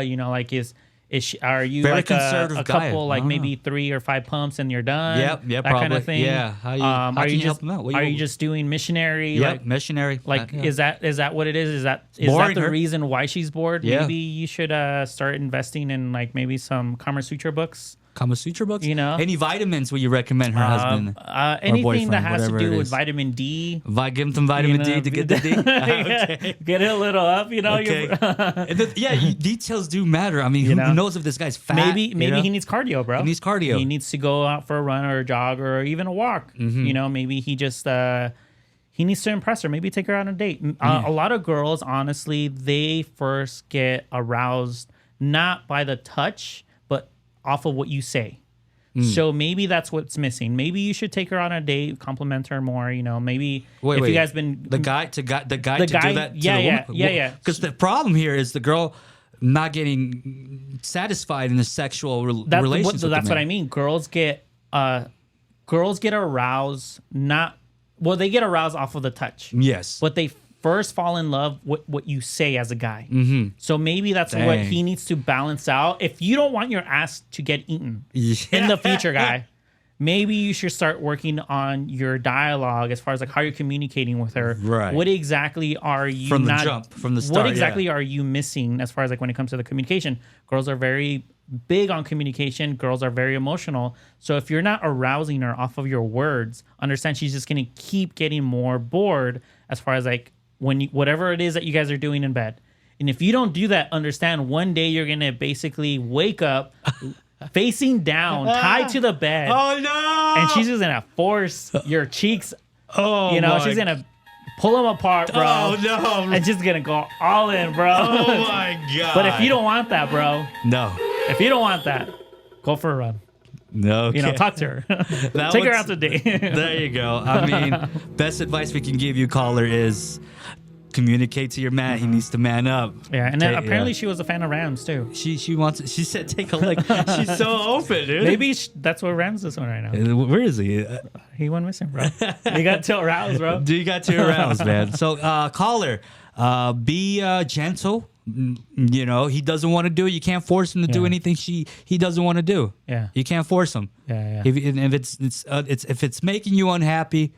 Are you Very like conservative a guy. couple, like Ah. maybe 3 or 5 pumps and you're done? Yep, that probably. kind of thing. Yeah. How can you help him out? Are you just doing missionary? Yep, missionary. Yeah. Is that what it is? Is that Boring the her. reason why she's bored? Yeah. Maybe you should start investing in like maybe some Kama Sutra books. Kama Sutra books? You know? Any vitamins would you recommend her husband? Anything boyfriend, that has to whatever do it with is. vitamin D. Give him some vitamin you know, D to get the D? Okay. Get it a little up, you know. Okay. Details do matter. I mean, You who know? knows if this guy's fat? Maybe you know? he needs cardio, bro. He needs cardio. He needs to go out for a run or a jog or even a walk. Mm-hmm. You know, maybe he just he needs to impress her. Maybe take her on a date. A lot of girls, honestly, they first get aroused not by the touch, but off of what you say. So maybe that's what's missing. Maybe you should take her on a date, compliment her more. You know, maybe Wait, if you guys been the guy to do that to yeah, the woman? yeah. Because the problem here is the girl not getting satisfied in a sexual relationship. with That's the what man. I mean. Girls get aroused they get aroused off of the touch. Yes. But they first fall in love with what you say as a guy. Mm-hmm. So maybe that's what Dang. he needs to balance out. If you don't want your ass to get eaten Yeah. in the future, guy, maybe you should start working on your dialogue as far as like how you're communicating with her. Right. What exactly are you From the not, jump, from the start, What exactly yeah. are you missing as far as like when it comes to the communication? Girls are very big on communication. Girls are very emotional. So if you're not arousing her off of your words, understand she's just going to keep getting more bored as far as like whatever it is that you guys are doing in bed. And if you don't do that, understand one day you're going to basically wake up facing down, tied to the bed. Oh no! And she's just going to force your cheeks. oh, You know, my- she's going to pull them apart, bro. Oh no! And just going to go all in, bro. Oh my god! But if you don't want that, bro, no, if you don't want that, go for a run. no, You know, okay. talk to her. That Take her was- out to date. There you go. I mean, best advice we can give you, caller, is communicate to your man. He needs to man up. Yeah, and then Take- apparently yeah. she was a fan of Rams too. She wants. She said, "Take a look." She's so open, dude. Maybe that's where Rams is on right now. Where is he? He went missing, bro. He got tilt roused, bro. Do you got 2 rounds, man? So, caller, be gentle. You know, he doesn't want to do it. You can't force him to do Yeah. anything he doesn't want to do. Yeah. You can't force him. Yeah, yeah. If it's making you unhappy,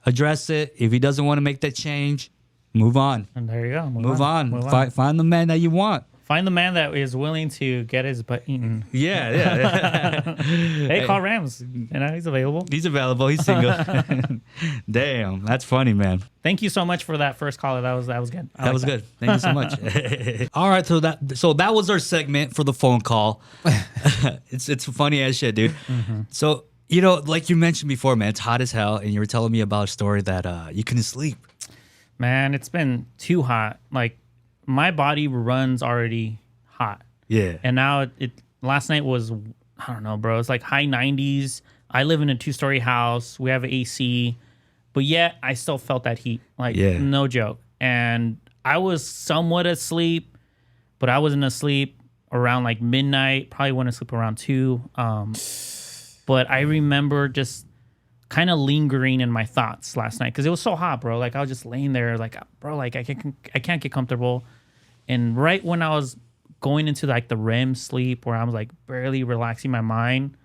address it. If he doesn't want to make that change, move on. And there you go. Move on. Find the man that you want. Find the man that is willing to get his butt eaten. Yeah. Hey, call Rams. You know, he's available. He's available. He's single. Damn, that's funny, man. Thank you so much for that first caller. That was good. I That like was good. Thank you so much. All right, so that was our segment for the phone call. It's funny as shit, dude. Mm-hmm. So, you know, like you mentioned before, man, it's hot as hell, and you were telling me about a story that you couldn't sleep. Man, it's been too hot. Like my body runs already hot. Yeah. And now it last night was, I don't know, bro. It's like high 90s. I live in a 2-story house. We have AC, but yet I still felt that heat. Like, Yeah. no joke. And I was somewhat asleep, but I wasn't asleep around like midnight. Probably went to sleep around 2. But I remember just kind of lingering in my thoughts last night because it was so hot, bro. Like I was just laying there, like, bro, like I can't get comfortable. And right when I was going into like the REM sleep where I was like barely relaxing my mind,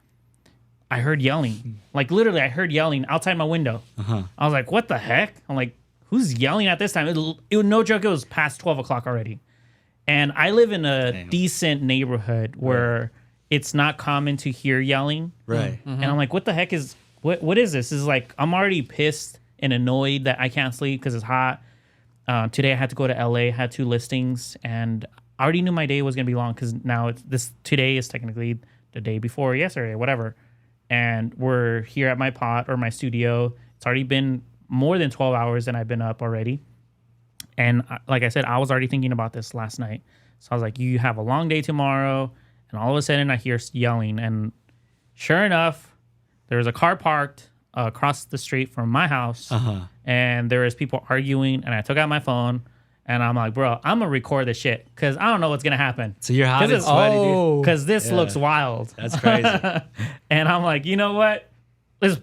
I heard yelling. Like literally, I heard yelling outside my window. I was like, "What the heck?" I'm like, "Who's yelling at this time?" It was no joke. It was past 12 o'clock already, and I live in a decent neighborhood where it's not common to hear yelling. Right. And I'm like, "What the heck is what is this?" This is like I'm already pissed and annoyed that I can't sleep because it's hot. Today I had to go to LA, had 2 listings, and I already knew my day was gonna be long because now today is technically the day before yesterday, whatever. And we're here at my pot or my studio. It's already been more than 12 hours and I've been up already. And like I said, I was already thinking about this last night. So I was like, you have a long day tomorrow. And all of a sudden I hear yelling. And sure enough, there was a car parked across the street from my house. And there was people arguing. And I took out my phone. And I'm like, bro, I'm going to record this shit because I don't know what's going to happen. So you're hot and sweaty, dude. Because this looks wild. That's crazy. And I'm like, you know what? Let's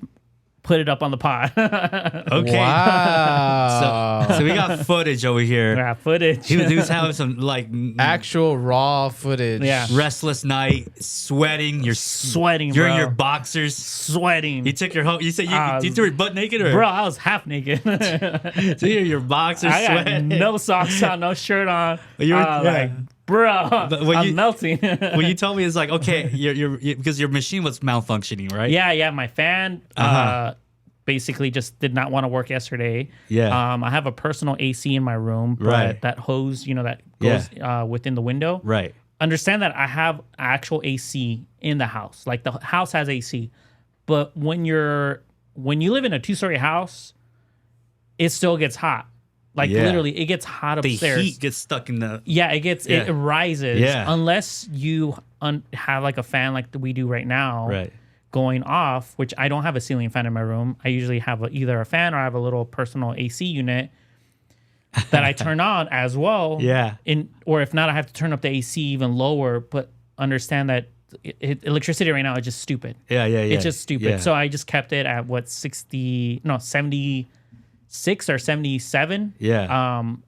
put it up on the pod. Okay. Wow. So we got footage over here. Yeah, footage. He was having some like Actual raw footage. Yeah. restless night, sweating. You're Sweating, You're bro. in your boxers. Sweating. You took your you said you threw your butt naked, or Bro, I was half naked. so you're in your boxers I got sweating. no socks on, no shirt on. You were- Like bro, But when I'm you- melting. When you told me it's like, okay, because your machine was malfunctioning, right? yeah, my fan basically just did not want to work yesterday. Yeah. I have a personal AC in my room, but Right. that hose, that goes within the window. Right. Understand that I have actual AC in the house. Like the house has AC, but when you live in a 2-story house, it still gets hot. Like Yeah. literally, it gets hot The upstairs. heat gets stuck in the. Yeah, it rises. Yeah. Unless you have like a fan like we do right now, Right. going off, which I don't have a ceiling fan in my room. I usually have either a fan or I have a little personal AC unit that I turn on as well. Yeah. Or if not, I have to turn up the AC even lower. But understand that electricity right now is just stupid. Yeah. It's just stupid. Yeah. So I just kept it at 76 or 77. Yeah.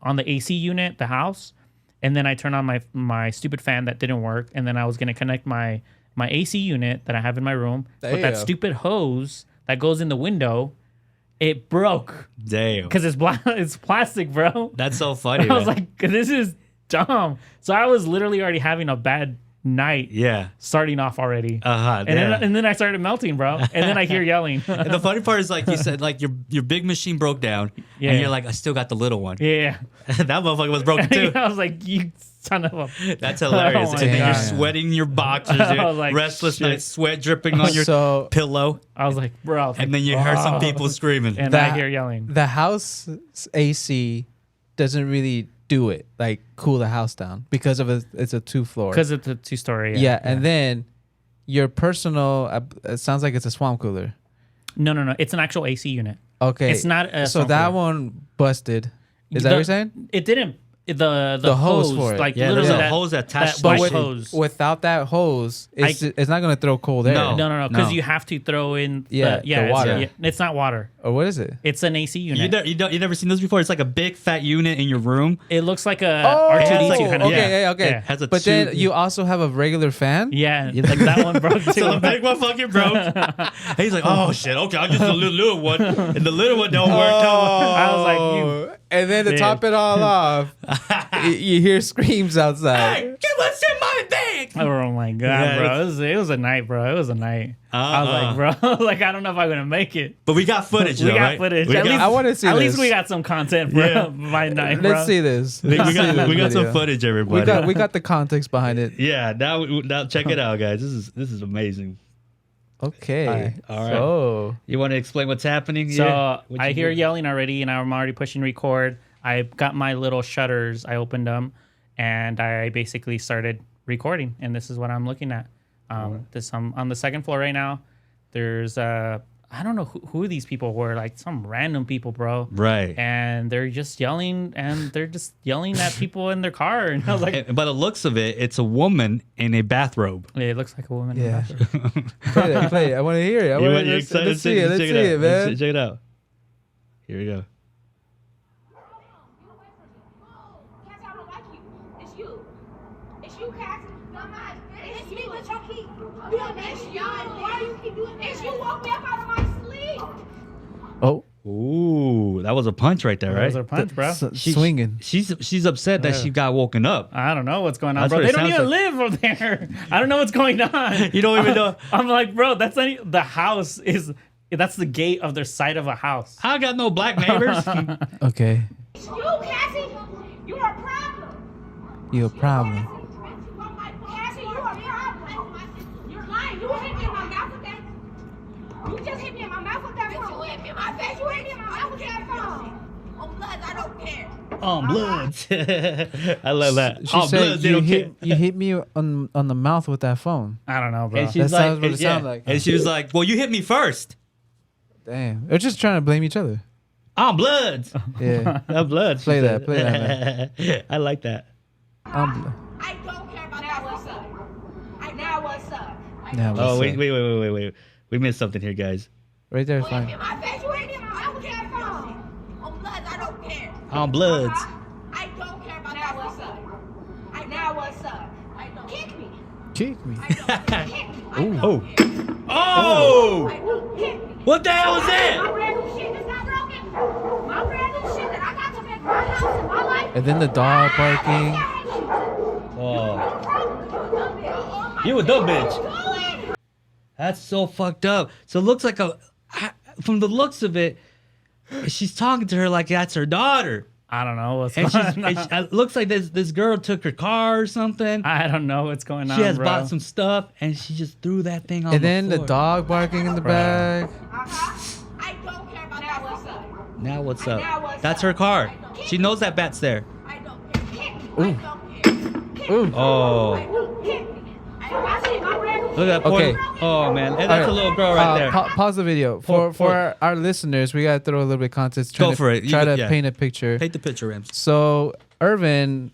On the AC unit, the house, and then I turned on my stupid fan that didn't work, and then I was gonna connect my AC unit that I have in my room, but that Damn. stupid hose that goes in the window, it broke Damn. because it's plastic, bro. That's so funny. I was man. like, this is dumb. So I was literally already having a bad night, yeah. starting off already. And And then I started melting, bro. And then I hear yelling. And the funny part is, like you said, like your big machine broke down, Yeah. and you're like, I still got the little one. Yeah. That motherfucker was broken too. I was like, you son of a. That's hilarious. Oh And my then you're God. sweating your boxers, I dude. was like, Restless shit. night, sweat dripping on your So- pillow, I was like, bro. I was and like, then you heard some "Oh." people screaming. And That- I hear yelling. The house AC doesn't really do it, like cool the house down because of it's a 2-floor. Because it's a 2-story. Yeah, and then your personal, it sounds like it's a swamp cooler. No. It's an actual AC unit. Okay. It's not a So swamp that cooler. one busted. Is that what you're saying? It didn't. The hose hose for it. like Yeah, literally there's a that, hose attached that to white it. hose. Without that hose, it's not going to throw cold air. No. No, because No. you have to throw in Yeah, the it's, water. it's not water. Or what is it? It's an AC unit. You never seen this before? It's like a big fat unit in your room. It looks like a Oh, R2D2 kind of. okay, Yeah. okay. Yeah. Has a But then tube. you also have a regular fan? Yeah, like that one broke too. So the big one fucking broke. And he's like, oh shit, okay, I'll just do the little one. And the little one don't work. I was like, you. And then to Dude. top it all off, you hear screams outside. Hey, get what's in my bag. Oh my god, Yeah, bro! It was a night, bro. It was a night. I was like, bro, like I don't know if I'm gonna make it. But we got footage, We though, got right? footage. We At got- least I wanna see At this. least we got some content for Yeah. my night, bro. Let's see this. we Let's see got, this we got some video. footage, everybody. We got the context behind it. Yeah, now check it out, guys. This is amazing. Okay. All right. So You want to explain what's happening? So here? What'd I you hear do? yelling already, and I'm already pushing record. I got my little shutters. I opened them, and I basically started recording. And this is what I'm looking at. I'm on the second floor right now. There's I don't know who these people were, like some random people, bro. Right. And they're just yelling, and they're just yelling at people in their car. And I was like, By the looks of it, it's a woman in a bathrobe. it looks like a woman. in yeah. the bathroom. play it. I want to hear it. You excited? Let's see it. Let's Check see it, out. man. Check it out. Here we go. Cassie, I don't like you. It's you. It's you, Cassie. No, I'm not. It's me, but you keep doing this. It's you. Why do you keep doing this? It's you woke me up out of my sleep. Oh, Ooh, that was a punch right there, That right? was our punch, bro. swinging. She's upset that she got woken up. I don't know what's going on, That's bro. what They it don't sounds even live over there. I don't know what's going on. You don't even know. I'm like, bro, that's not the house is. That's the gate of their side of a house. I got no black neighbors. Okay. It's you, Cassie. You're a problem. You a problem. Cassie, you're a problem. You're lying. You hit me in my mouth with that. You just hit me in my mouth with that phone. You hit me in my face. You hit me in my mouth with that phone. Oh, blood, I don't care. On bloods. I love that. She On said bloods, they don't care. you hit me on the mouth with that phone. I don't know, bro. And she's That sounds what it sounds like. And she was like, "Well, you hit me first. Damn. They're just trying to blame each other. On bloods. Yeah. On bloods." she Play that, said. play that, I like that. I don't care about that. What's up? Now what's up? Now Oh what's wait, up? wait. We missed something here, guys. Right there, You hit me fine. in my face. You hit me in my mouth with that phone. Oh, blood, I don't care. On bloods. I don't care about that. What's up? Now what's up? Kick me. Kick me. Kick me. Oh. Oh. Kick me. What the hell was My that? brand new shit that's not broken. My brand new shit that I got to make my house and my life. And then the dog barking. I hate you. Oh. You a dumb bitch. That's so fucked up. So it looks like from the looks of it, she's talking to her like that's her daughter. I don't know what's And going she's, on. it looks like this girl took her car or something. I don't know what's going on. She has bro. bought some stuff and she just threw that thing on And then the floor. dog barking in the back. I don't care about that. What's up? Now what's Now up? what's That's up? her car. I don't She knows that bat's there. I don't care. Ooh. I don't care. Ooh. Oh. I don't care. I see my red. Look at that poor. Okay. Oh man, and that's a little girl right there. Pause the video. For our listeners, we gotta throw a little bit of context. Go for it. You Try go- to yeah. paint a picture. Paint the picture, Rams. So Irvin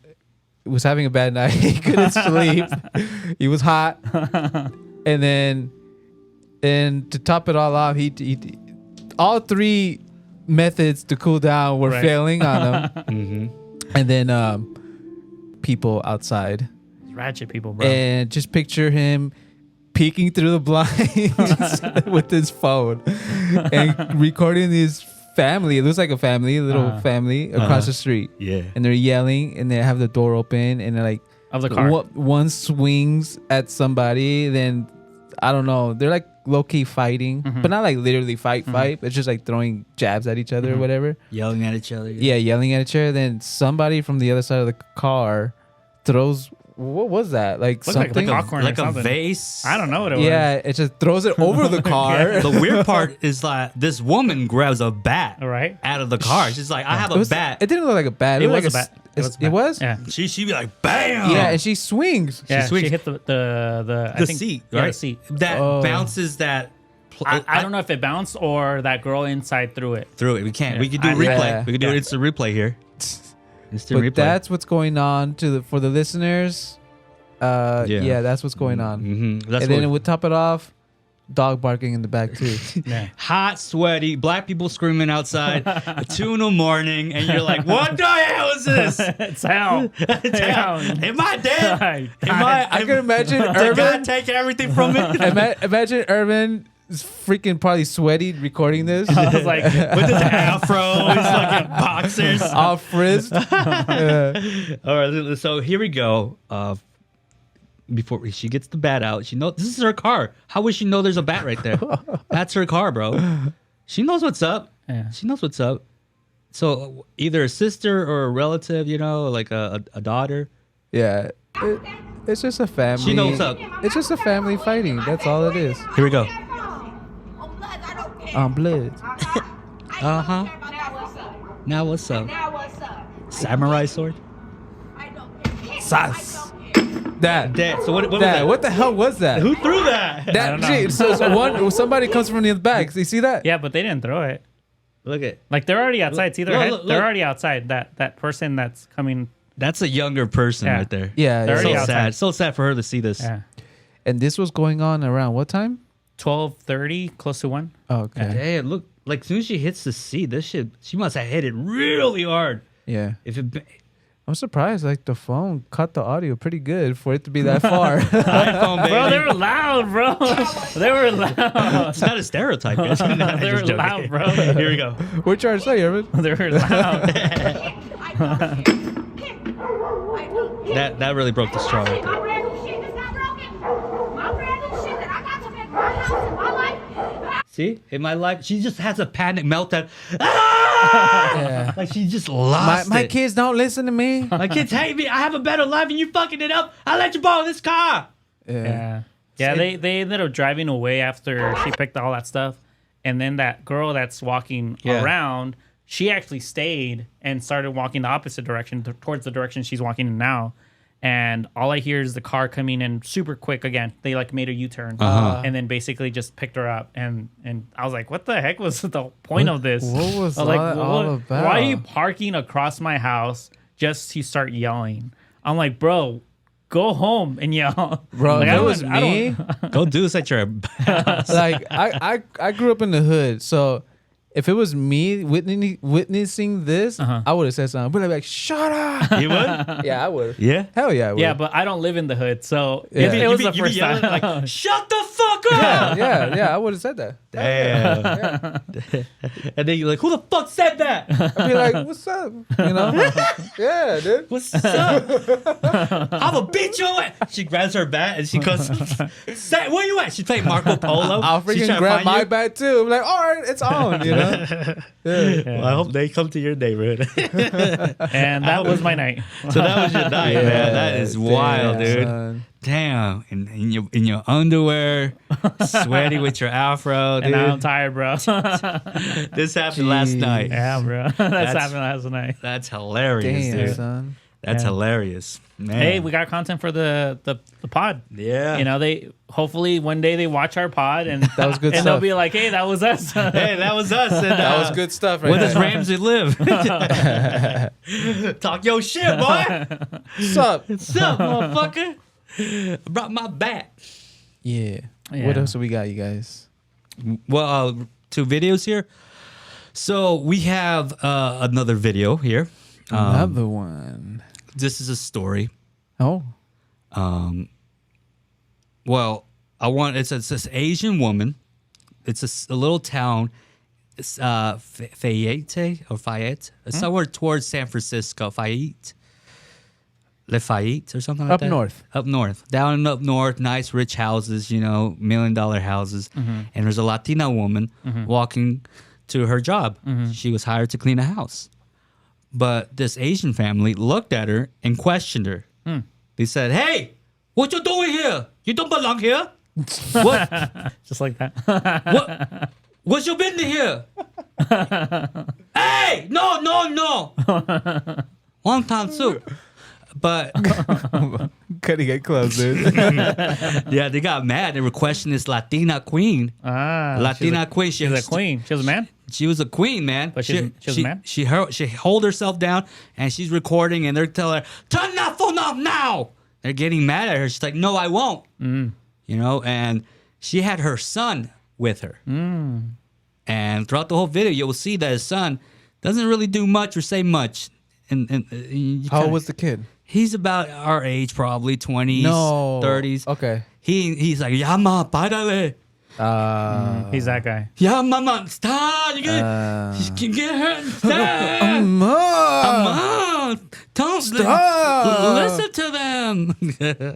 was having a bad night. He couldn't sleep. He was hot, and then to top it all off, he all three methods to cool down were Right. failing on him. And then people outside, Ratchet people, bro. and just picture him peeking through the blinds with his phone and recording his family. It looks like a family, a little family across the street. Yeah. And they're yelling and they have the door open and they're like, Of the car. one swings at somebody, then I don't know, they're like low key fighting, but not like literally fight. It's just like throwing jabs at each other or whatever. Yelling at each other. Yeah, yelling at each other. Then somebody from the other side of the car throws, what was that? Like Looked like something? popcorn or Like a something. vase. I don't know what it was. Yeah, it just throws it over the car. The weird part is like this woman grabs a bat All right. out of the car. She's like, I have a bat. It didn't look like a bat. It looked was like a bat. It was a It bat. was? Yeah. She'd be like, bam. Yeah, and she swings. Yeah, she swings. hit the I The think, seat, yeah, right? the seat. That Oh. bounces that. I don't know if it bounced or that girl inside threw it. Through it. We can't. We Yeah. could do I- replay. Yeah. We could do Yeah. instant replay here. Instant But replay. that's what's going on for the listeners. Yeah, that's what's going on. That's And then it what, would top it off, dog barking in the back too. Yeah. hot, sweaty, black people screaming outside at 2 a.m, and you're like, "What the hell is this? It's hell. Damn. Am I dead? Am I can imagine Did God Irvin. take everything from me?" Imagine Irvin is freaking probably sweaty recording this. I was like, With his afro, his fucking boxers. all frizzed. Yeah. All right, so here we go. Before she gets the bat out, she knows this is her car. How would she know there's a bat right there? That's her car, bro. She knows what's up. Yeah. She knows what's up. So either a sister or a relative, like a daughter. Yeah. It's just a family. She knows what's up. It's just a family fighting. That's all it is. Here we go. On blood, I don't care. Blood. Uh-huh. Now what's up? Now what's up? Now what's up? Samurai sword. I don't care. Sas. I don't care. Dad. Dad. So what was Dad, that? what the hell was that? Who threw that? I That don't know. shit. So somebody comes from the back. You see that? yeah, but they didn't throw it. Look at. Like they're already outside. It's either Look, look, they're look. already outside. That person that's coming. That's a younger person Yeah. right there. Yeah. They're So already yeah. outside. sad. So sad for her to see this. Yeah. And this was going on around what time? 12:30, close to 1. Oh, okay. Hey, look, like as soon as she hits the seat, this shit, she must have hit it really hard. Yeah. If it, I'm surprised. Like the phone cut the audio pretty good for it to be that far. iPhone, Bro, they baby. were loud, bro. They were loud. It's not a stereotype. Guys. They Just were joking. loud, bro. Here we go. Which are say, Irvin? They were loud. I don't care. I don't care. That really broke the straw right there. My brand new shit is not broken. My brand new shit that I got to make my house in my life. See, in my life, she just has a panic meltdown. Ah! Yeah. Like she just lost My it. kids don't listen to me. My kids hate me. I have a better life, and you fucking it up. I let you borrow this car. Yeah. Yeah, they ended up driving away after she picked all that stuff. And then that girl that's walking Yeah. around, she actually stayed and started walking the opposite direction towards the direction she's walking in now. And all I hear is the car coming in super quick again. They like made a U-turn and then basically just picked her up. And I was like, what the heck was the point of this? what was I was that all about? Why are you parking across my house just to start yelling? I'm like, bro, go home and yell. Bro, Like, if I it don't- was I don't- me, Go do this at your house. like I grew up in the hood, so if it was me witnessing this, I would have said something. But I'd be like, shut up. You would? Yeah, I would. Yeah. Hell yeah, I would. Yeah, but I don't live in the hood, so Yeah. it was the You be first yelling time. like, shut the fuck up. Yeah. I would have said that. Damn. And then you're like, who the fuck said that? I'd be like, "What's up?" You know? Yeah, dude. What's up? I'm a beat you ass. She grabs her bat and she goes, "Say, where you at?" She's playing Marco Polo. I'll She's freaking trying to grab find my you. bat too. I'm like, all right, it's on. You know? Yeah. Well, I hope they come to your neighborhood. And that was my night. So that was your night, man. That is wild, Damn, dude. son. Damn. In your underwear, sweaty with your afro, dude. And now I'm tired, bro. This happened last night. Yeah, bro. That's happened last night. That's hilarious, Damn, dude. son. That's Yeah. hilarious. Man. Hey, we got content for the pod. Yeah. You know, they hopefully one day they watch our pod and That was good and they'll stuff. be like, hey, that was us. Hey, that was us. And, That was good stuff right Where does there. Ramsey live? Talk your shit, boy. What's up? What's up, motherfucker? I brought my bat. Yeah. Yeah. What else do we got, you guys? Well, 2 videos here. So we have another video here. Another one. This is a story. Oh. Well, it's this Asian woman. It's a little town. It's Fayette or Fayette, somewhere towards San Francisco. Fayette, Lafayette or something like Up that. north. Up north, down up north, nice rich houses. $1 million houses. And there's a Latina woman walking to her job. She was hired to clean a house. But this Asian family looked at her and questioned her. They said, "Hey, what you doing here? You don't belong here. What? Just like that. What's your business here? Hey, no. Long time soup." But Cutting it close, dude. yeah, they got mad. They were questioning this Latina queen. Latina queen. She's a queen. She was a man. She was a queen, man. But she was a man? She hold herself down and she's recording and they're telling her, "Turn that phone off now." They're getting mad at her. She's like, "No, I won't." And she had her son with her. And throughout the whole video, you will see that his son doesn't really do much or say much. And How old was the kid? He's about our age, probably 20s, No. 30s. Okay. He's like, "Ya ma, párale. He's that guy. Ya mama, stop. You can get hurt. Stop. Mom, don't Stop. listen to them."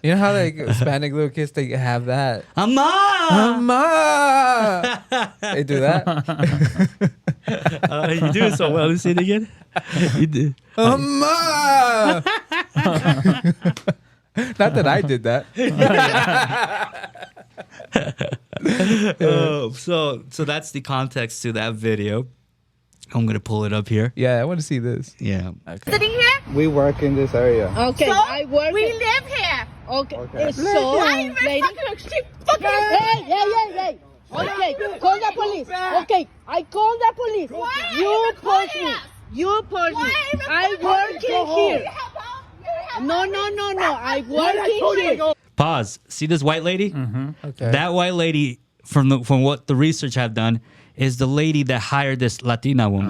You know how like Hispanic little kids they have that? Amma. Mama. They do that. You do it so well. Let's see it again. You do. Mama. Not that I did that. So that's the context to that video. I'm gonna pull it up here. Yeah, I want to see this. Yeah. Sitting here? We work in this area. Okay, I work. We live here. Okay. So, lady. Hey. Okay, call the police. Okay, I call the police. You push me. You push me. I working here. No. I working here. Pause. See this white lady? Okay. That white lady, from what the research have done, is the lady that hired this Latina woman,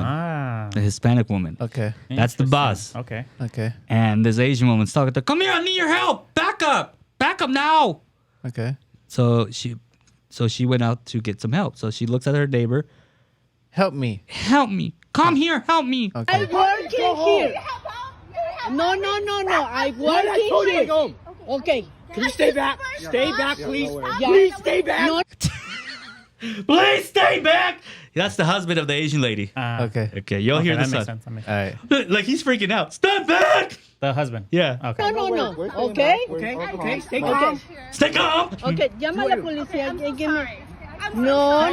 the Hispanic woman. Okay. That's the boss. Okay. Okay. And this Asian woman's talking to her, "Come here, I need your help. Back up now." Okay. So she went out to get some help. So she looks at her neighbor. Help me. "Help me. Come here, help me." Okay. I working here. No. I working here. Okay. Can you stay back? Stay back, please. Yeah. Please stay back. No. Please stay back. That's the husband of the Asian lady. Okay. Okay, you'll hear the that makes son. sense. That makes All sense. right. Like he's freaking out. Step back. The husband. Yeah. Okay. No. Okay. Okay, stay calm. Stay calm. Okay. Llama a la policía. Give me. No.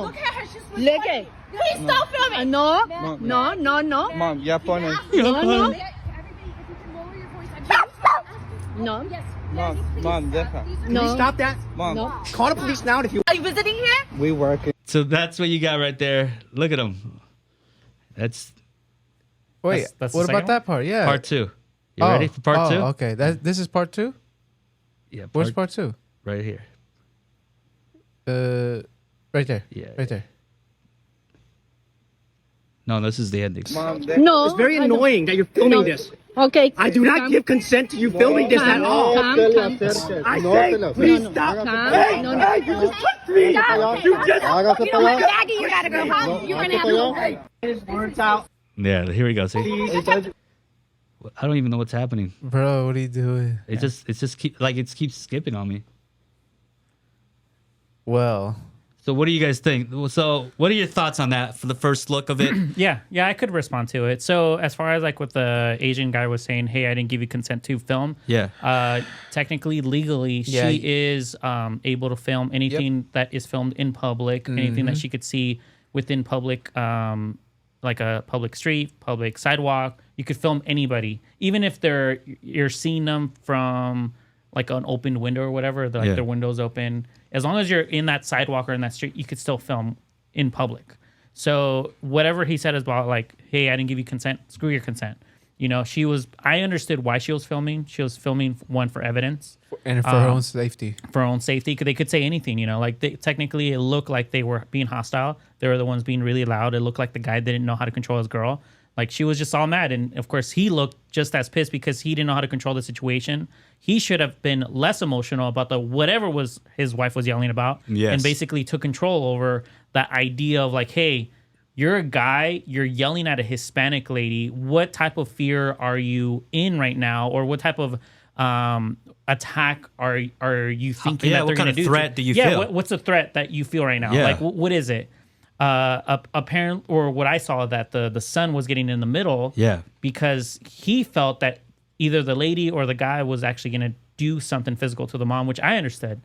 Look at her. She's Look at. Please stop filming. No. Mom, ya pones. No. Mom, deja. No. Stop that. Mom, No. call the police now if you. Are you visiting here? We work in. So that's what you got right there. Look at him. That's Wait. That's the what second about that part? Yeah. part 2. You ready for part 2? Okay. This is part 2. Yeah. Where's part 2? right here? Right there. Yeah. Right there. No, this is the ending. Mom, No. It's very I don't- annoying that you're filming No. this. Okay. I do not give consent to you filming this at all. Calm. I say, please stop. Hey, No. hey, you just touched me. You just. You know what, Maggie? You gotta go home. You're gonna have to. Hey, his words out. Yeah, here we go. See, It doesn't- I don't even know what's happening. Bro, what are you doing? It just keeps skipping on me. Well, So what do you guys think? So what are your thoughts on that for the first look of it? Yeah, I could respond to it. So as far as like what the Asian guy was saying, hey, I didn't give you consent to film. Yeah. Technically, legally, Yeah. she is able to film anything that is filmed in public, anything that she could see within public, like a public street, public sidewalk. You could film anybody, even if you're seeing them from like an open window or whatever. Like Yeah. their windows open. As long as you're in that sidewalk or in that street, you could still film in public. So whatever he said is about like, hey, I didn't give you consent. Screw your consent. You know, I understood why she was filming. She was filming, one, for evidence, and for her own safety. for her own safety, because they could say anything, you know, like technically it looked like they were being hostile. They were the ones being really loud. It looked like the guy didn't know how to control his girl. Like she was just all mad. And of course he looked just as pissed because he didn't know how to control the situation. He should have been less emotional about whatever was his wife was yelling about. Yes. And basically took control over that idea of like, hey, you're a guy, you're yelling at a Hispanic lady. What type of fear are you in right now? Or what type of attack are you thinking Yeah, that what they're kind going of to do? threat do you yeah, feel? what's the threat that you feel right now? Yeah. Like, what is it? Apparent, or what I saw, that the son was getting in the middle. Yeah. Because he felt that either the lady or the guy was actually going to do something physical to the mom, which I understood.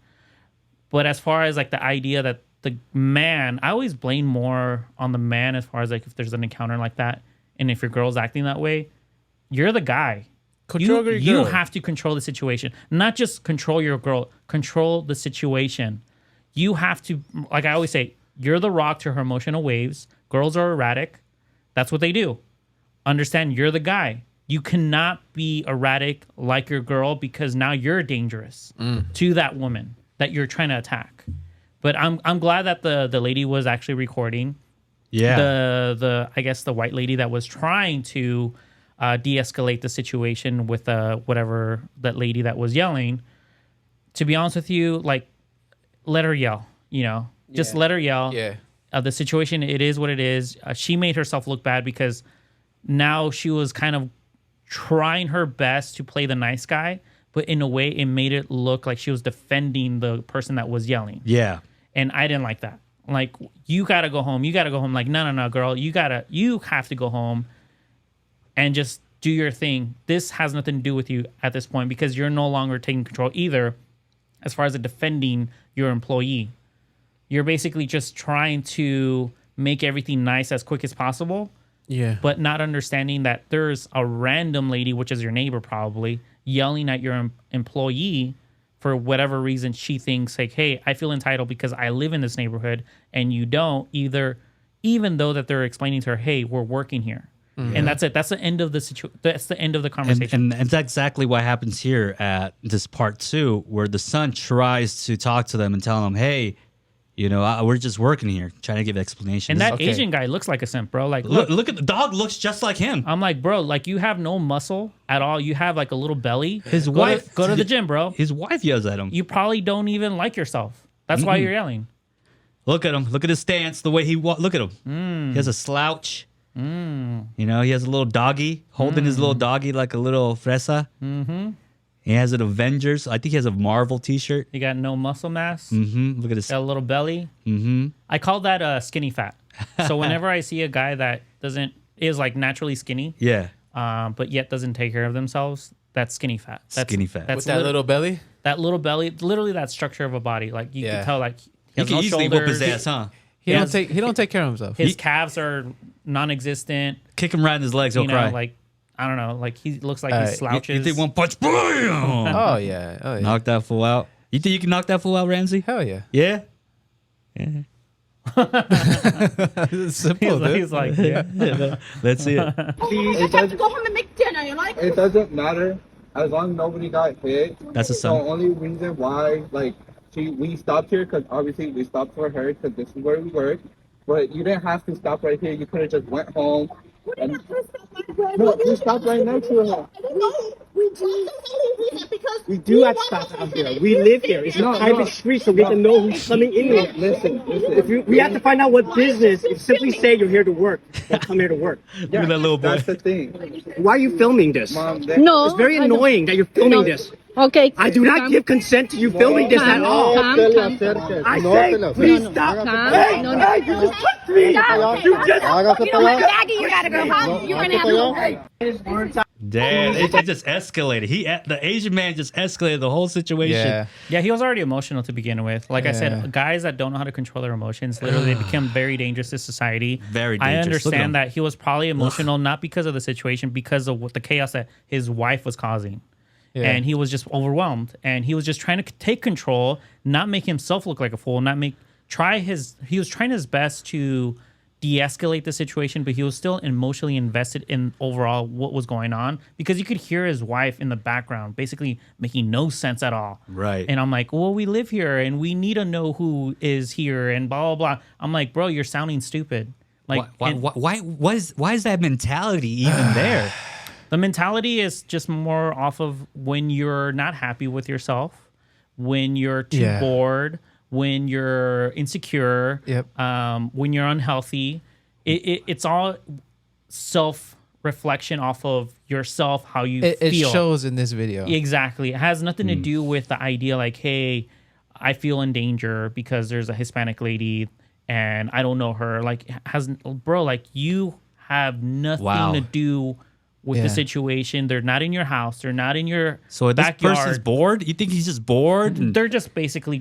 But as far as like the idea that the man, I always blame more on the man as far as like if there's an encounter like that, and if your girl's acting that way, you're the guy. Control your You girl. have to control the situation, not just control your girl. Control the situation. You have to, like I always say, you're the rock to her emotional waves. Girls are erratic. That's what they do. Understand, you're the guy. You cannot be erratic like your girl, because now you're dangerous to that woman that you're trying to attack. But I'm glad that the lady was actually recording. Yeah. The I guess the white lady that was trying to de-escalate the situation with whatever that lady that was yelling. To be honest with you, like, let her yell. You know, just let her yell. Yeah. The situation, it is what it is. She made herself look bad because now she was kind of trying her best to play the nice guy, but in a way it made it look like she was defending the person that was yelling. Yeah. And I didn't like that. Like, you gotta go home. You gotta go home. Like, no, girl. You have to go home and just do your thing. This has nothing to do with you at this point, because you're no longer taking control either as far as defending your employee. You're basically just trying to make everything nice as quick as possible, Yeah. but not understanding that there's a random lady, which is your neighbor probably, yelling at your employee for whatever reason. She thinks like, hey, I feel entitled because I live in this neighborhood and you don't, even though that they're explaining to her, hey, we're working here. And that's it. That's the end of the That's the end of the conversation. And that's exactly what happens here at this part 2, where the son tries to talk to them and tell them, hey, you know, we're just working here, trying to give explanations. And that Okay. Asian guy looks like a simp, bro. Like, look at the dog, looks just like him. I'm like, bro, like, you have no muscle at all. You have like a little belly. His Go wife- go to the gym, bro. His wife yells at him. You probably don't even like yourself. That's why you're yelling. Look at him. Look at his stance, the way he look at him. He has a slouch. You know, he has a little doggy, holding his little doggy like a little fresa. He has an Avengers. I think he has a Marvel t-shirt. You got no muscle mass. Look at his. Got a little belly. I call that skinny fat. So whenever I see a guy that is like naturally skinny, Yeah. but yet doesn't take care of themselves, that's skinny fat. That's Skinny fat. That's With that little belly? that little belly, literally that structure of a body. Like, you Yeah. can tell, like, he He has can no easily whoop his shoulders. ass, huh? He Yes. don't take care of himself. His calves are non-existent. Kick him right in his legs, he'll You cry. know, like, I don't know. Like, he looks like You- he you slouches. You think one punch, bam! Oh yeah. Oh yeah. Knock that fool out. You think you can knock that fool out, Ramsey? Hell yeah. Yeah. It's simple, He's like, yeah. Let's see it. You just have to go home and make dinner. You like? It doesn't matter as long as nobody got hit. That's a The son. only reason why, like, we stopped here because obviously we stopped for her because this is where we work. But you didn't have to stop right here. You could have just went home. And no, you stopped right next to him. We do have stops out here. We live here. It's a private street, so we can know who's coming in here. Listen. We have to find out what business. If simply say you're here to work, don't come here to work. Look at that little boy. That's the thing. Why are you filming this? Mom, No. It's very I don't. annoying that you're filming this. Okay. I do not give consent to you filming this at all. Calm. I say, please stop. Calm. Hey, No, hey, you just touched me. Stop. You just. You know what, Maggie? You gotta go home. You're gonna have to. Damn, it just escalated. The Asian man just escalated the whole situation. Yeah. Yeah, he was already emotional to begin with. Like I said, guys that don't know how to control their emotions, literally they become very dangerous to society. Very I dangerous. Look at him. understand that he was probably emotional, not because of the situation, because of what the chaos that his wife was causing. Yeah. And he was just overwhelmed. And he was just trying to take control, not make himself look like a fool, he was trying his best to de-escalate the situation, but he was still emotionally invested in overall what was going on, because you could hear his wife in the background basically making no sense at all. Right. And I'm like, well, we live here and we need to know who is here and blah, blah, blah. I'm like, bro, you're sounding stupid. Like, why is that mentality even there? the mentality is just more off of when you're not happy with yourself, when you're too bored, when you're insecure, when you're unhealthy. It's all self-reflection off of yourself, how you feel. It shows in this video. Exactly. It has nothing to do with the idea like, hey, I feel in danger because there's a Hispanic lady and I don't know her. Like, you have nothing to do with the situation. They're not in your house. They're not in your backyard. This person's bored? You think he's just bored? They're just basically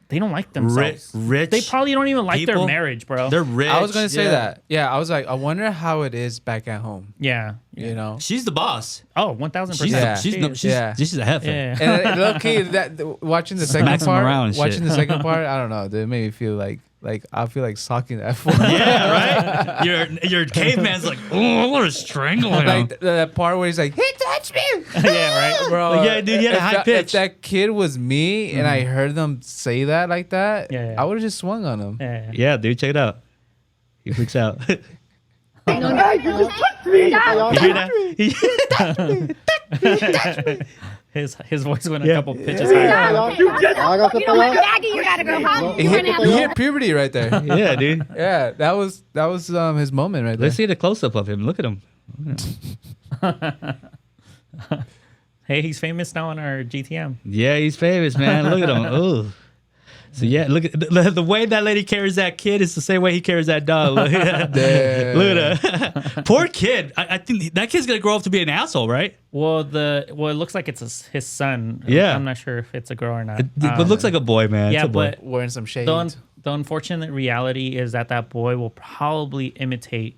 they don't like themselves. Rich. They probably don't even like people. their marriage, bro. They're rich. I was gonna say that. Yeah, I was like, I wonder how it is back at home. Yeah. You know. She's the boss. Oh, 1,000%. She's a heifer. Yeah. And low key, watching the second Smacks him around and part, shit. watching the second part, I don't know. It made me feel like I feel like sucking that fool. Yeah, right. Your caveman's like, oh, I want to strangle him. Like that part where he's like, he touched me. Yeah, right. Bro, Like, yeah, dude, he had a high pitch. If that kid was me and I heard them say that like that, Yeah. I would have just swung on him. Yeah. Yeah, dude, check it out. He freaks out. You Hey, you just touched me. hear that? His voice went a couple pitches higher. You just. You know what, Maggie? You gotta go home. You're gonna have He to. hit puberty right there. Yeah, dude. Yeah, that was his moment right there. Let's see the close up of him. Look at him. Hey, he's famous now on our GTM. Yeah, he's famous, man. Look at him. Ooh. So yeah, look at the way that lady carries that kid is the same way he carries that dog. Look at that. Poor kid. I think that kid's gonna grow up to be an asshole, right? Well, it looks like it's his son. Yeah. I'm not sure if it's a girl or not. It looks like a boy, man. yeah, it's a boy. but Wearing some shades. the unfortunate reality is that boy will probably imitate